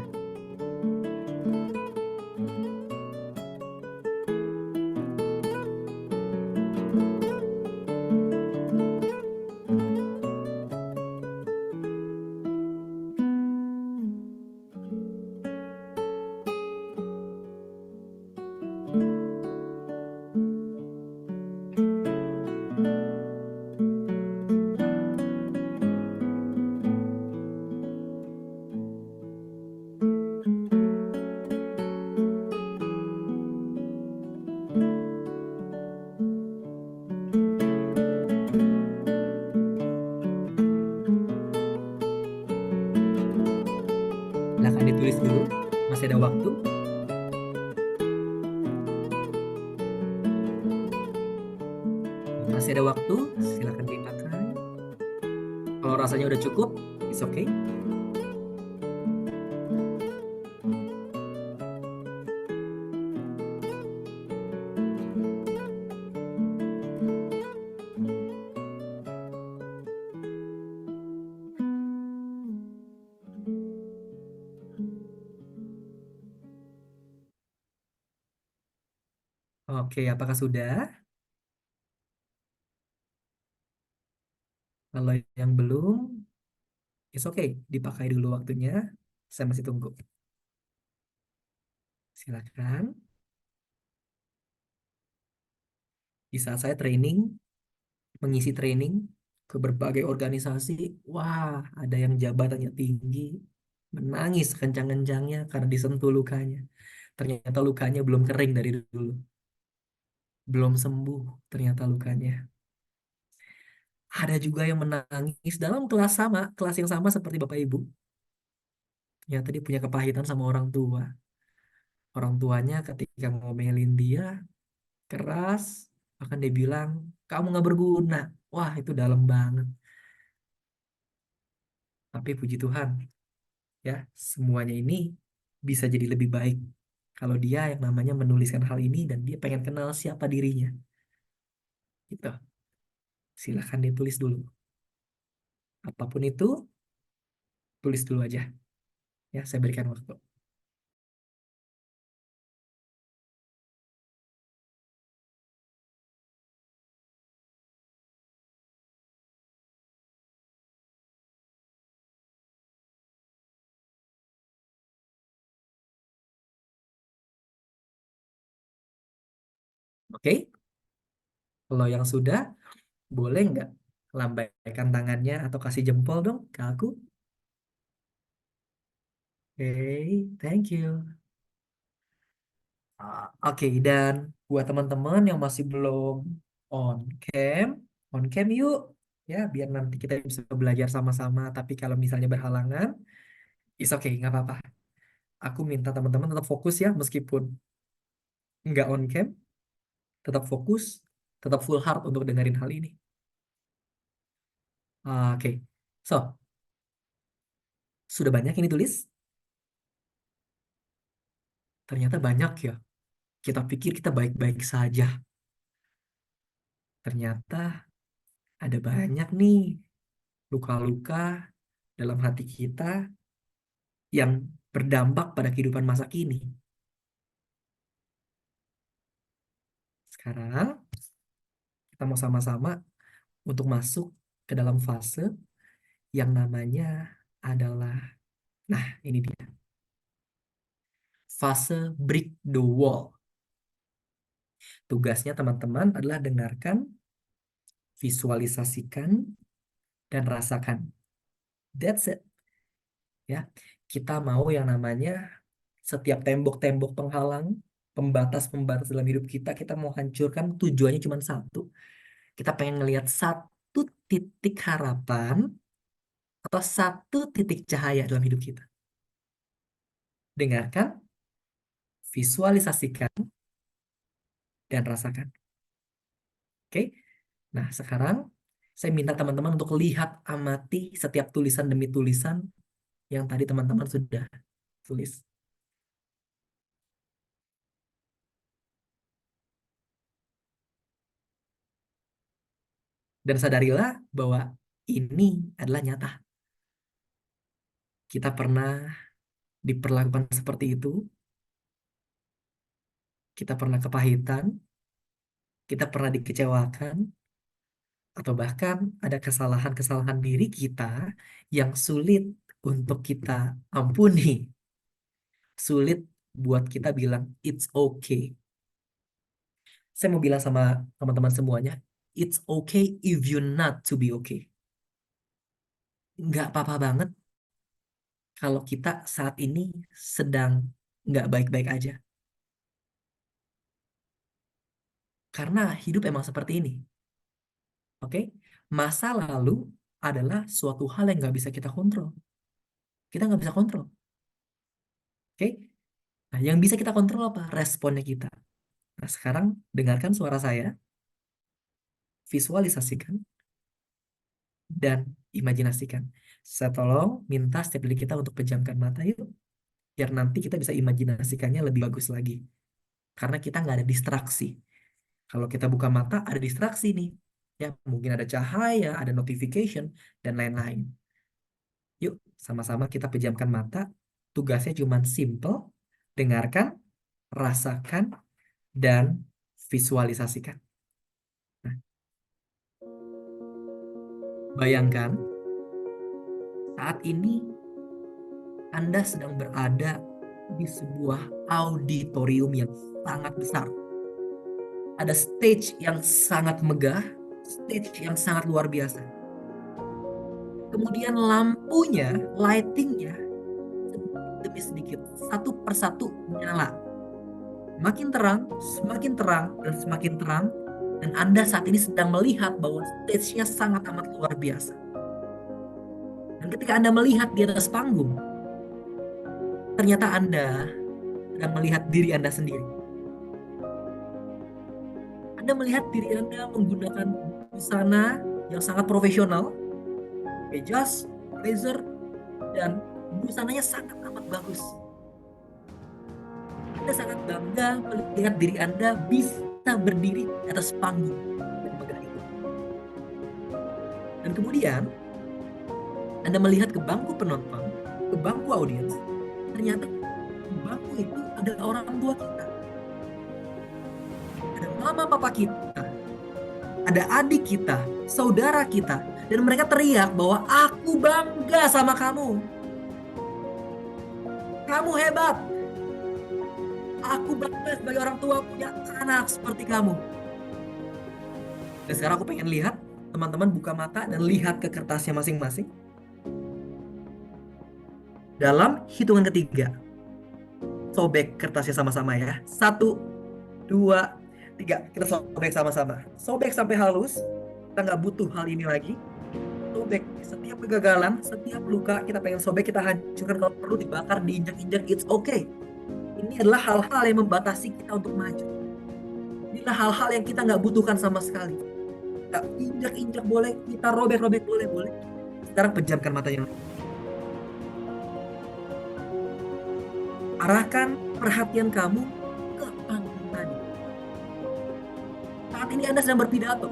Silahkan ditulis dulu, masih ada waktu. Masih ada waktu, silahkan dipakai. Kalau rasanya udah cukup, it's okay. Oke, apakah sudah? Kalau yang belum, it's okay. Dipakai dulu waktunya. Saya masih tunggu. Silakan. Di saat saya training, mengisi training ke berbagai organisasi, wah, ada yang jabatannya tinggi, menangis kencang-kencangnya karena disentuh lukanya. Ternyata lukanya belum kering dari dulu, belum sembuh ternyata lukanya. Ada juga yang menangis dalam kelas sama, kelas yang sama seperti Bapak Ibu. Ternyata dia punya kepahitan sama orang tua. Orang tuanya ketika ngomelin dia keras, bahkan dia bilang, kamu nggak berguna. Wah, itu dalam banget. Tapi puji Tuhan, ya, semuanya ini bisa jadi lebih baik kalau dia yang namanya menuliskan hal ini dan dia pengen kenal siapa dirinya. Gitu. Silahkan ditulis dulu. Apapun itu, tulis dulu aja. Ya, saya berikan waktu. Oke? Kalau yang sudah, boleh nggak lambaikan tangannya atau kasih jempol dong ke aku? Oke, thank you. Oke, dan buat teman-teman yang masih belum on cam, on cam yuk. Ya, biar nanti kita bisa belajar sama-sama. Tapi kalau misalnya berhalangan, is okay, nggak apa-apa. Aku minta teman-teman tetap fokus ya, meskipun nggak on cam, tetap fokus, tetap full heart untuk dengerin hal ini. Oke, so, sudah banyak ini tulis? Ternyata banyak ya. Kita pikir kita baik-baik saja. Ternyata ada banyak nih luka-luka dalam hati kita yang berdampak pada kehidupan masa kini. Sekarang kita mau sama-sama untuk masuk ke dalam fase yang namanya adalah, nah ini dia, fase break the wall. Tugasnya teman-teman adalah dengarkan, visualisasikan, dan rasakan. That's it. Ya, kita mau yang namanya setiap tembok-tembok penghalang, pembatas-pembatas dalam hidup kita, kita mau hancurkan. Tujuannya cuma satu. Kita pengen ngelihat satu titik harapan atau satu titik cahaya dalam hidup kita. Dengarkan, visualisasikan, dan rasakan. Oke? Nah, sekarang saya minta teman-teman untuk lihat, amati setiap tulisan demi tulisan yang tadi teman-teman sudah tulis. Dan sadarilah bahwa ini adalah nyata. Kita pernah diperlakukan seperti itu, kita pernah kepahitan, kita pernah dikecewakan, atau bahkan ada kesalahan-kesalahan diri kita yang sulit untuk kita ampuni, sulit buat kita bilang it's okay. Saya mau bilang sama teman-teman semuanya, it's okay if you not to be okay. Nggak apa-apa banget kalau kita saat ini sedang nggak baik-baik aja. Karena hidup emang seperti ini. Oke? Masa lalu adalah suatu hal yang nggak bisa kita kontrol. Kita nggak bisa kontrol. Oke? Nah, yang bisa kita kontrol apa? Responnya kita. Nah, sekarang dengarkan suara saya, visualisasikan, dan imajinasikan. Saya tolong minta setiap dari kita untuk pejamkan mata yuk, biar nanti kita bisa imajinasikannya lebih bagus lagi. Karena kita nggak ada distraksi. Kalau kita buka mata, ada distraksi nih. Ya, mungkin ada cahaya, ada notification, dan lain-lain. Yuk, sama-sama kita pejamkan mata. Tugasnya cuma simple, dengarkan, rasakan, dan visualisasikan. Nah, bayangkan saat ini Anda sedang berada di sebuah auditorium yang sangat besar. Ada stage yang sangat megah, stage yang sangat luar biasa. Kemudian lampunya, lightingnya, sedikit demi sedikit, satu persatu menyala. Semakin terang, dan semakin terang. Dan Anda saat ini sedang melihat bahwa stage-nya sangat amat luar biasa. Dan ketika Anda melihat di atas panggung, ternyata Anda sedang melihat diri Anda sendiri. Anda melihat diri Anda menggunakan busana yang sangat profesional, jas, blazer, dan busananya sangat amat bagus. Anda sangat bangga melihat diri Anda bisa berdiri di atas panggung yang megah itu. Dan kemudian Anda melihat ke bangku penonton, ke bangku audiens. Ternyata di bangku itu ada orang tua kita, ada mama papa kita, ada adik kita, saudara kita, dan mereka teriak bahwa aku bangga sama kamu. Kamu hebat. Aku bangga sebagai orang tua punya anak seperti kamu. Dan sekarang aku pengen lihat teman-teman buka mata dan lihat ke kertasnya masing-masing. Dalam hitungan ketiga, sobek kertasnya sama-sama ya. 1, 2, 3. Kita sobek sama-sama. Sobek sampai halus. Kita nggak butuh hal ini lagi. Sobek. Setiap kegagalan, setiap luka kita pengen sobek, kita hancurkan, kalau perlu dibakar, diinjak-injak. It's okay. Ini adalah hal-hal yang membatasi kita untuk maju. Inilah hal-hal yang kita nggak butuhkan sama sekali. Kita injak-injak boleh, kita robek-robek boleh. Sekarang pejamkan matanya. Arahkan perhatian kamu ke panggung tadi. Saat ini Anda sedang berpidato.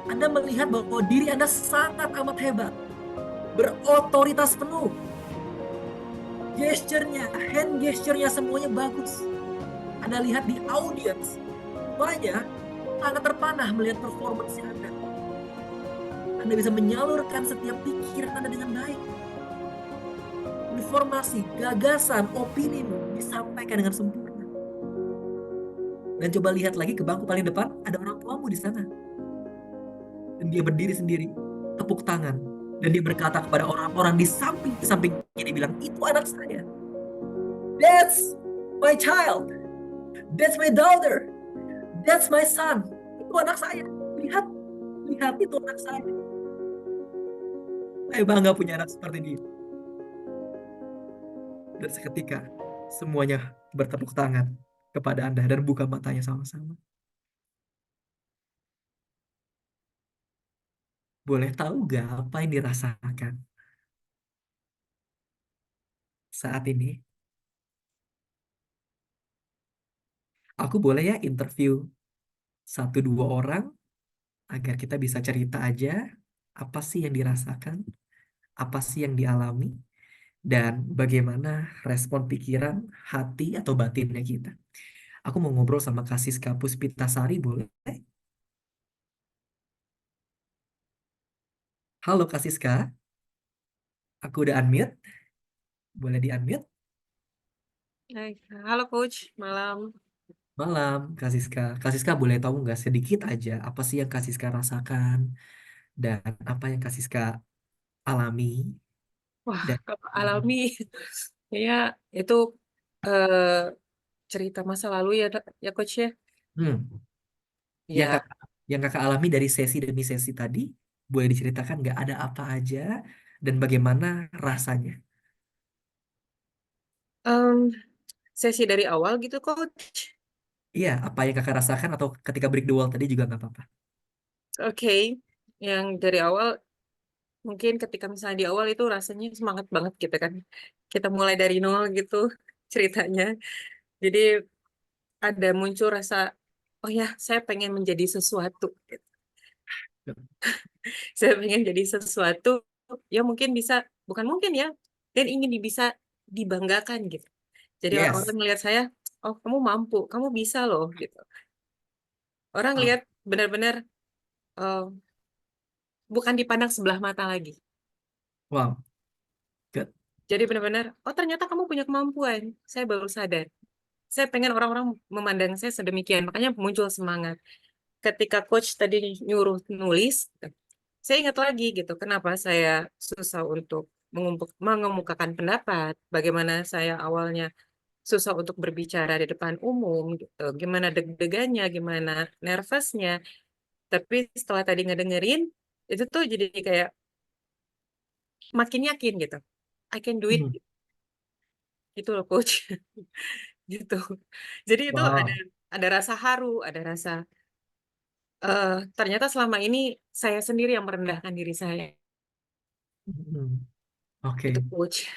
Anda melihat bahwa diri Anda sangat amat hebat, berotoritas penuh. Gesturnya, hand gesturnya semuanya bagus. Anda lihat di audiens, semuanya sangat terpanah melihat performance Anda. Anda bisa menyalurkan setiap pikiran Anda dengan baik. Informasi, gagasan, opini disampaikan dengan sempurna. Dan coba lihat lagi ke bangku paling depan, ada orang tuamu di sana. Dan dia berdiri sendiri, tepuk tangan. Dan dia berkata kepada orang-orang di samping-sampingnya, dia bilang, itu anak saya. That's my child. That's my daughter. That's my son. Itu anak saya. Lihat itu anak saya. Saya bangga punya anak seperti dia. Dan seketika semuanya bertepuk tangan, kepada Anda dan buka matanya sama-sama. Boleh tahu gak apa yang dirasakan saat ini? Aku boleh ya interview satu dua orang agar kita bisa cerita aja apa sih yang dirasakan, apa sih yang dialami, dan bagaimana respon pikiran, hati, atau batinnya kita. Aku mau ngobrol sama Kak Siska Puspitasari, boleh? Halo Kak Siska, aku udah unmute, boleh di-unmute? Hai, halo Coach, malam. Malam, Kak Siska. Kak Siska boleh tahu nggak sedikit aja apa sih yang Kak Siska rasakan dan apa yang Kak Siska alami Wah, dan kalau alami, ya itu eh, cerita masa lalu ya, ya Coach ya. hmm, yang Ya, kakak yang kakak alami dari sesi demi sesi tadi, boleh diceritakan nggak ada apa aja dan bagaimana rasanya? em, sesi dari awal gitu Coach. Iya, apa yang kakak rasakan atau ketika break the wall tadi juga nggak apa-apa. Oke, yang dari awal mungkin ketika misalnya di awal itu rasanya semangat banget gitu kan. Kita mulai dari nol gitu ceritanya. Jadi ada muncul rasa, oh ya, saya pengen menjadi sesuatu. Saya pengen jadi sesuatu yang mungkin bisa, bukan mungkin ya, dan ingin bisa dibanggakan gitu. Jadi orang-orang Yes. melihat saya, oh kamu mampu, kamu bisa loh gitu. Orang Ah, lihat benar-benar eh, bukan dipandang sebelah mata lagi. wow, good. Jadi benar-benar, oh ternyata kamu punya kemampuan. Saya baru sadar. Saya pengen orang-orang memandang saya sedemikian, makanya muncul semangat. Ketika coach tadi nyuruh nulis, saya ingat lagi gitu, kenapa saya susah untuk mengemukakan pendapat, bagaimana saya awalnya susah untuk berbicara di depan umum, gitu. Gimana deg-degannya, gimana nervousnya. Tapi setelah tadi ngedengerin, itu tuh jadi kayak makin yakin gitu. I can do it, Hmm, gitu loh coach. Gitu. Jadi itu wow. ada rasa haru, ada rasa ternyata selama ini saya sendiri yang merendahkan diri saya. Hmm, Itu oke. coach.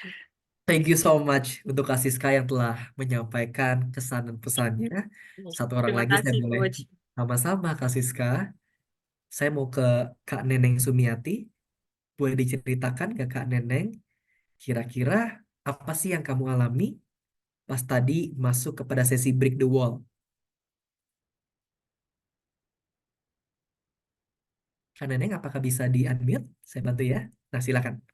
Thank you so much untuk Kak Siska yang telah menyampaikan kesan dan pesannya. Satu orang Terima lagi saya kasih boleh coach. sama-sama Kak Siska. Saya mau ke Kak Neneng Sumiati. Boleh diceritakan ke Kak Neneng, kira-kira apa sih yang kamu alami pas tadi masuk kepada sesi break the wall? Kak Neneng, apakah bisa di-unmute? Saya bantu ya. Nah, silakan.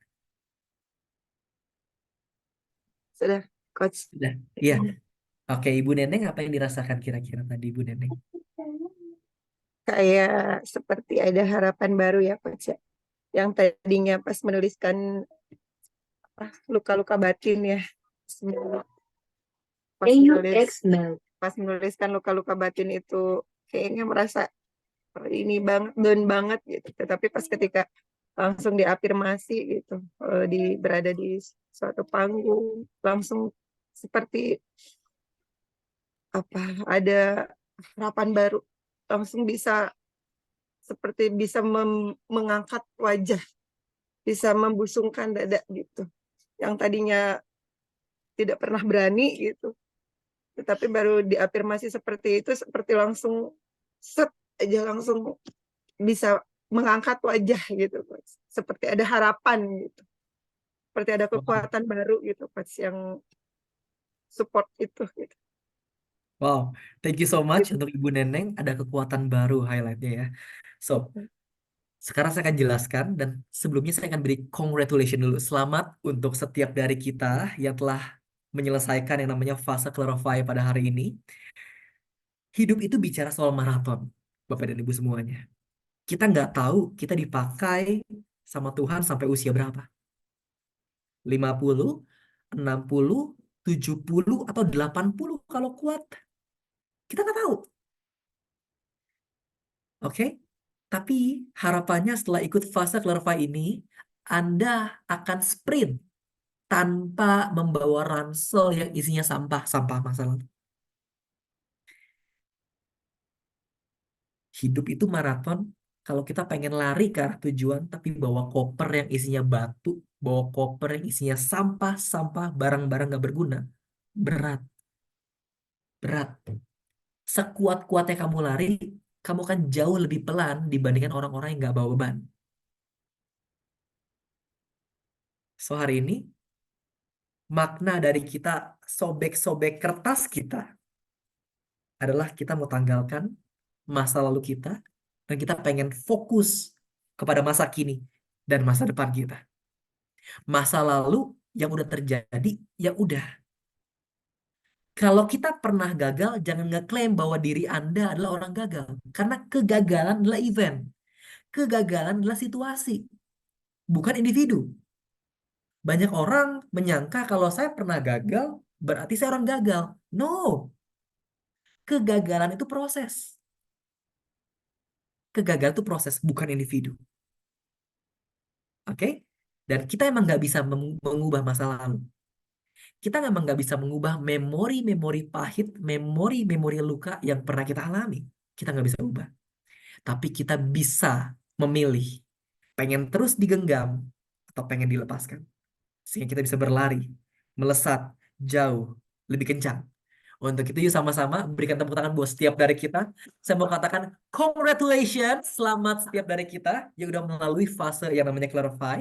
Sudah, Coach. Sudah. Iya. Oke, Ibu Neneng, apa yang dirasakan kira-kira tadi, Ibu Neneng? Kayak seperti ada harapan baru ya, Coach ya. Yang tadinya pas menuliskan luka-luka batin ya. Pas pas menuliskan luka-luka batin itu kayaknya merasa ini banget, down banget gitu. Tetapi pas ketika langsung diafirmasi gitu, berada di suatu panggung, langsung seperti apa, ada harapan baru, langsung bisa seperti bisa mengangkat wajah, bisa membusungkan dada gitu. Yang tadinya tidak pernah berani gitu, tetapi baru diafirmasi seperti itu, seperti langsung set aja langsung bisa mengangkat wajah gitu, Coach. Seperti ada harapan gitu, seperti ada Wow. kekuatan baru gitu, Coach, yang support itu gitu. Wow. Thank you so much untuk Ibu Neneng. Ada kekuatan baru highlightnya ya. So, sekarang saya akan jelaskan dan sebelumnya saya akan beri congratulations dulu. Selamat untuk setiap dari kita yang telah menyelesaikan yang namanya fase clarify pada hari ini. Hidup itu bicara soal maraton, Bapak dan Ibu semuanya. Kita nggak tahu kita dipakai sama Tuhan sampai usia berapa. 50, 60, 70, atau 80 kalau kuat. Kita nggak tahu. Oke? Tapi harapannya setelah ikut fase clarify ini, Anda akan sprint tanpa membawa ransel yang isinya sampah-sampah masa lalu. Hidup itu maraton. Kalau kita pengen lari ke arah tujuan, tapi bawa koper yang isinya batu, bawa koper yang isinya sampah-sampah, barang-barang gak berguna, berat, berat. Sekuat-kuatnya kamu lari, kamu kan jauh lebih pelan dibandingkan orang-orang yang gak bawa beban. So hari ini, makna dari kita sobek-sobek kertas kita adalah kita mau tanggalkan masa lalu kita, dan kita pengen fokus kepada masa kini dan masa depan kita. Masa lalu yang udah terjadi, ya udah. Kalau kita pernah gagal, jangan ngeklaim bahwa diri Anda adalah orang gagal. Karena kegagalan adalah event. Kegagalan adalah situasi, bukan individu. Banyak orang menyangka kalau saya pernah gagal, berarti saya orang gagal. No, kegagalan itu proses. Kegagalan itu proses, bukan individu. Oke? Dan kita emang nggak bisa mengubah masa lalu. Kita emang nggak bisa mengubah memori-memori pahit, memori-memori luka yang pernah kita alami. Kita nggak bisa ubah. Tapi kita bisa memilih pengen terus digenggam atau pengen dilepaskan. Sehingga kita bisa berlari, melesat, jauh, lebih kencang. Untuk itu yuk sama-sama berikan tepuk tangan buat setiap dari kita. Saya mau katakan congratulations, selamat setiap dari kita yang udah melalui fase yang namanya clarify.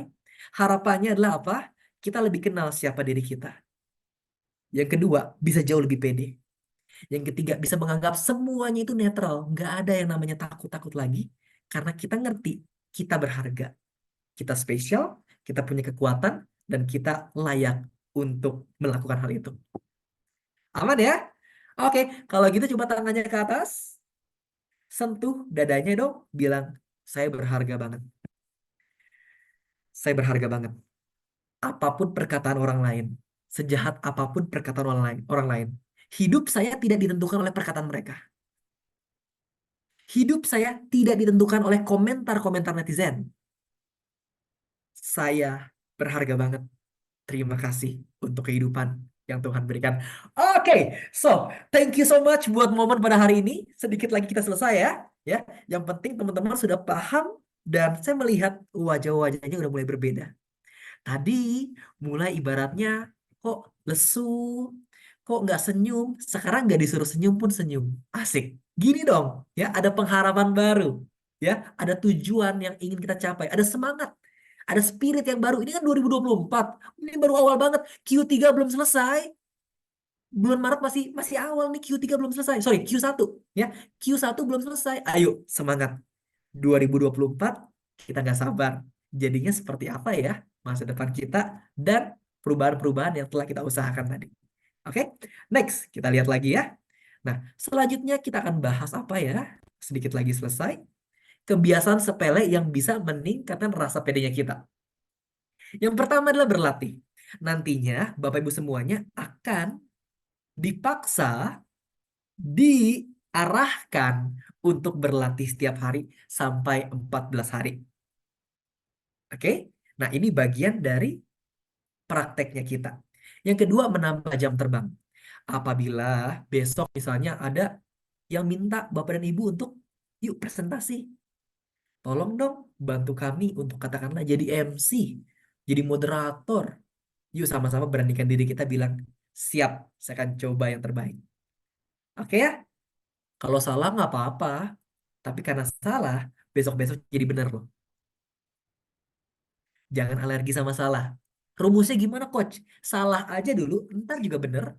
Harapannya adalah apa? Kita lebih kenal siapa diri kita. Yang kedua, bisa jauh lebih pede. Yang ketiga, bisa menganggap semuanya itu netral. Nggak ada yang namanya takut-takut lagi. Karena kita ngerti, kita berharga. Kita spesial, kita punya kekuatan, dan kita layak untuk melakukan hal itu. Aman ya? Oke, kalau gitu coba tangannya ke atas. Sentuh dadanya dong. Bilang, saya berharga banget. Saya berharga banget. Apapun perkataan orang lain, sejahat apapun perkataan orang lain, hidup saya tidak ditentukan oleh perkataan mereka. Hidup saya tidak ditentukan oleh komentar-komentar netizen. Saya berharga banget. Terima kasih untuk kehidupan yang Tuhan berikan. Oke, so thank you so much buat momen pada hari ini. Sedikit lagi kita selesai ya. Ya, yang penting teman-teman sudah paham dan saya melihat wajah-wajahnya udah mulai berbeda. Tadi mulai ibaratnya kok lesu, kok nggak senyum. Sekarang nggak disuruh senyum pun senyum. Asik. Gini dong, ya ada pengharapan baru, ya ada tujuan yang ingin kita capai, ada semangat, ada spirit yang baru. Ini kan 2024, ini baru awal banget. Q3 belum selesai. Bulan Maret masih masih awal nih, Q3 belum selesai. Sorry, Q1 ya. Q1 belum selesai. Ayo semangat. 2024 kita nggak sabar. Jadinya seperti apa ya masa depan kita dan perubahan-perubahan yang telah kita usahakan tadi. Oke, next kita lihat lagi ya. Nah, selanjutnya kita akan bahas apa ya? Sedikit lagi selesai. Kebiasaan sepele yang bisa meningkatkan rasa pedenya kita. Yang pertama adalah berlatih. Nantinya Bapak Ibu semuanya akan dipaksa, diarahkan untuk berlatih setiap hari sampai 14 hari. Oke? Nah, ini bagian dari prakteknya kita. Yang kedua, menambah jam terbang. Apabila besok misalnya ada yang minta Bapak dan Ibu untuk yuk presentasi. Tolong dong bantu kami untuk katakanlah jadi MC, jadi moderator. Yuk sama-sama beranikan diri kita bilang, siap, saya akan coba yang terbaik. Oke ya? Kalau salah nggak apa-apa, tapi karena salah, besok-besok jadi benar loh. Jangan alergi sama salah. Rumusnya gimana, Coach? Salah aja dulu, ntar juga bener.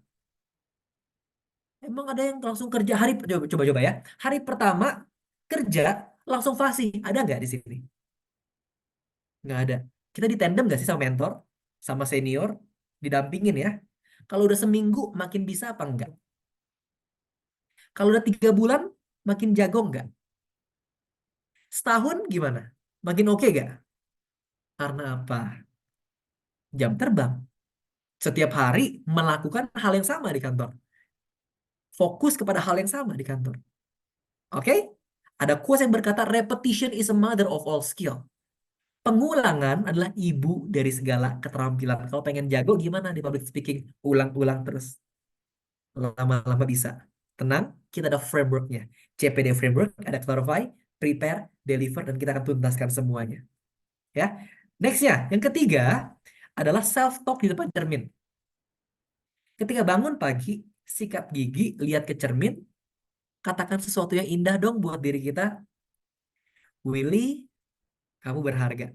Emang ada yang langsung kerja hari, coba-coba ya. Hari pertama kerja, langsung fasih. Ada nggak di sini? Nggak ada. Kita ditandem nggak sih sama mentor? Sama senior? Didampingin ya. Kalau udah seminggu, makin bisa apa enggak? Kalau udah 3 bulan, makin jago nggak? Setahun gimana? Makin oke nggak? Karena apa? Jam terbang. Setiap hari melakukan hal yang sama di kantor. Fokus kepada hal yang sama di kantor. Oke? Ada quotes yang berkata, repetition is a mother of all skill. Pengulangan adalah ibu dari segala keterampilan. Kalau pengen jago gimana di public speaking? Ulang-ulang terus. Lama-lama bisa. Tenang, kita ada frameworknya. CPD framework, ada clarify, prepare, deliver, dan kita akan tuntaskan semuanya. Ya, nextnya, yang ketiga adalah self talk di depan cermin. Ketika bangun pagi, sikat gigi, lihat ke cermin, katakan sesuatu yang indah dong buat diri kita. Willy, kamu berharga.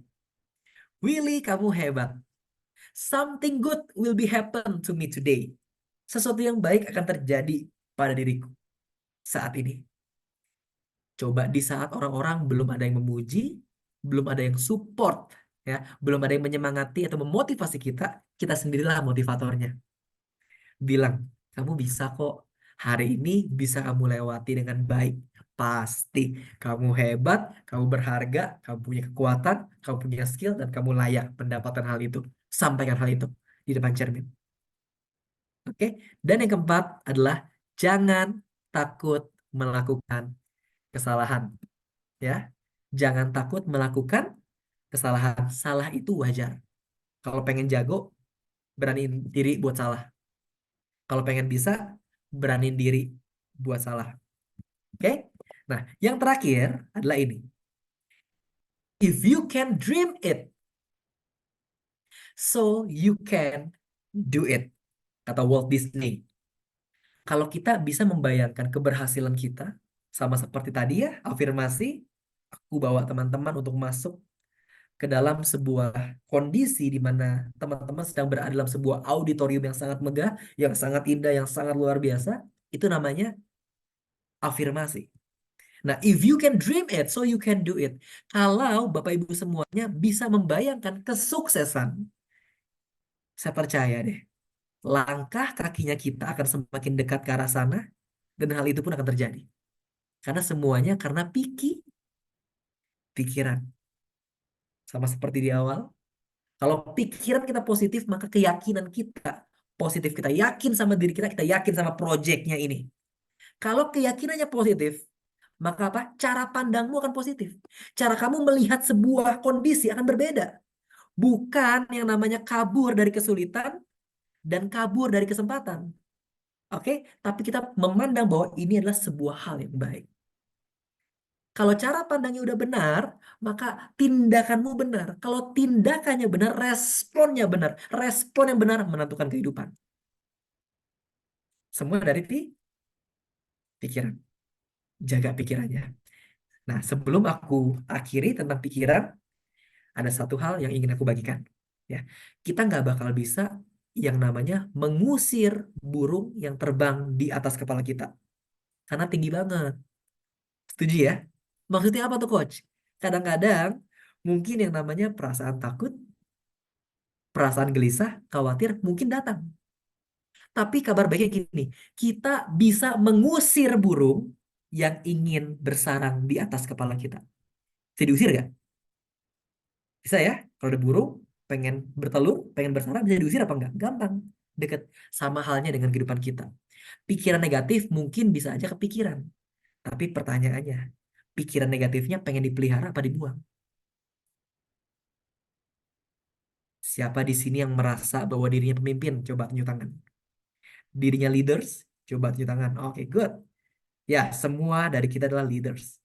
Willy, kamu hebat. Something good will be happen to me today. Sesuatu yang baik akan terjadi pada diriku saat ini. Coba di saat orang-orang belum ada yang memuji, belum ada yang support, ya, belum ada yang menyemangati atau memotivasi kita, kita sendirilah motivatornya. Bilang, kamu bisa kok. Hari ini bisa kamu lewati dengan baik. Pasti. Kamu hebat, kamu berharga, kamu punya kekuatan, kamu punya skill, dan kamu layak mendapatkan hal itu. Sampaikan hal itu di depan cermin. Oke? Dan yang keempat adalah jangan takut melakukan kesalahan. Ya, jangan takut melakukan kesalahan. Salah itu wajar. Kalau pengen jago, beraniin diri buat salah. Kalau pengen bisa, beraniin diri buat salah. Oke? Nah, yang terakhir adalah ini. If you can dream it, so you can do it. Kata Walt Disney. Kalau kita bisa membayangkan keberhasilan kita, sama seperti tadi ya, afirmasi, aku bawa teman-teman untuk masuk ke dalam sebuah kondisi di mana teman-teman sedang berada dalam sebuah auditorium yang sangat megah, yang sangat indah, yang sangat luar biasa. Itu namanya afirmasi. Nah, if you can dream it, so you can do it. Kalau Bapak Ibu semuanya bisa membayangkan kesuksesan, saya percaya deh, langkah kakinya kita akan semakin dekat ke arah sana, dan hal itu pun akan terjadi. Karena semuanya karena pikiran. Sama seperti di awal, kalau pikiran kita positif, maka keyakinan kita positif. Kita yakin sama diri kita yakin sama proyeknya ini. Kalau keyakinannya positif, maka apa? Cara pandangmu akan positif. Cara kamu melihat sebuah kondisi akan berbeda. Bukan yang namanya kabur dari kesulitan dan kabur dari kesempatan. Oke? Tapi kita memandang bahwa ini adalah sebuah hal yang baik. Kalau cara pandangnya udah benar, maka tindakanmu benar. Kalau tindakannya benar, responnya benar. Respon yang benar menentukan kehidupan. Semua dari pikiran. Jaga pikirannya. Nah, sebelum aku akhiri tentang pikiran, ada satu hal yang ingin aku bagikan. Ya, kita nggak bakal bisa yang namanya mengusir burung yang terbang di atas kepala kita. Karena tinggi banget. Setuju ya? Maksudnya apa tuh, Coach? Kadang-kadang mungkin yang namanya perasaan takut, perasaan gelisah, khawatir mungkin datang. Tapi kabar baiknya gini, kita bisa mengusir burung yang ingin bersarang di atas kepala kita. Bisa diusir nggak? Bisa ya? Kalau ada burung, pengen bertelur, pengen bersarang, bisa diusir apa enggak? Gampang. Deket. Sama halnya dengan kehidupan kita. Pikiran negatif mungkin bisa aja kepikiran. Tapi pertanyaannya, pikiran negatifnya pengen dipelihara apa dibuang? Siapa di sini yang merasa bahwa dirinya pemimpin? Coba tunjuk tangan. Dirinya leaders? Coba tunjuk tangan. Oke, good. Ya, semua dari kita adalah leaders.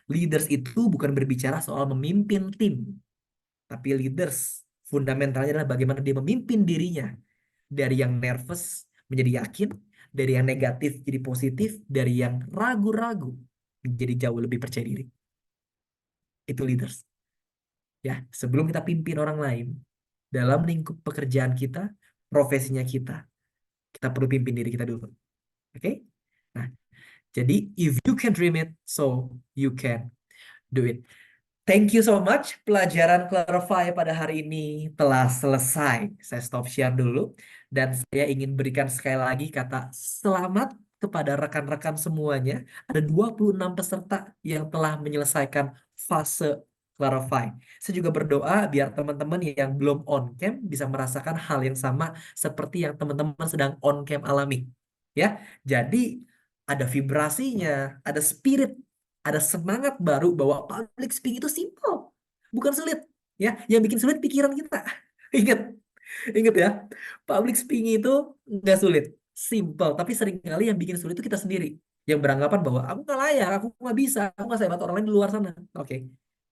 Leaders itu bukan berbicara soal memimpin tim. Tapi leaders fundamentalnya adalah bagaimana dia memimpin dirinya. Dari yang nervous menjadi yakin, dari yang negatif jadi positif, dari yang ragu-ragu menjadi jauh lebih percaya diri. Itu leaders. Ya, sebelum kita pimpin orang lain, dalam lingkup pekerjaan kita, profesinya kita perlu pimpin diri kita dulu. Oke? Nah, jadi if you can dream it, so you can do it. Thank you so much. Pelajaran Clarify pada hari ini telah selesai. Saya stop share dulu. Dan saya ingin berikan sekali lagi kata selamat kepada rekan-rekan semuanya. Ada 26 peserta yang telah menyelesaikan fase Clarify. Saya juga berdoa biar teman-teman yang belum on cam bisa merasakan hal yang sama seperti yang teman-teman sedang on cam alami. Ya, jadi ada vibrasinya, ada spirit, ada semangat baru bahwa public speaking itu simple, bukan sulit. Ya, yang bikin sulit pikiran kita. Ingat, ingat ya, public speaking itu nggak sulit, simple. Tapi seringkali yang bikin sulit itu kita sendiri. yang beranggapan bahwa aku nggak layak, aku nggak bisa, aku nggak sehebat orang lain di luar sana. Oke,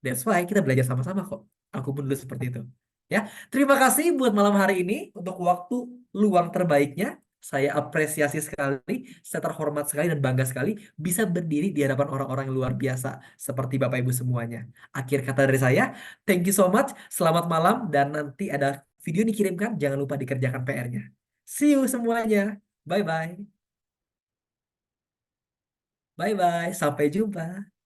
that's why kita belajar sama-sama kok. Aku pun dulu seperti itu. Ya, terima kasih buat malam hari ini untuk waktu luang terbaiknya. Saya apresiasi sekali, saya terhormat sekali dan bangga sekali bisa berdiri di hadapan orang-orang yang luar biasa seperti Bapak Ibu semuanya. Akhir kata dari saya, thank you so much, selamat malam, dan nanti ada video dikirimkan, jangan lupa dikerjakan PR-nya. See you semuanya, bye-bye. Bye-bye, sampai jumpa.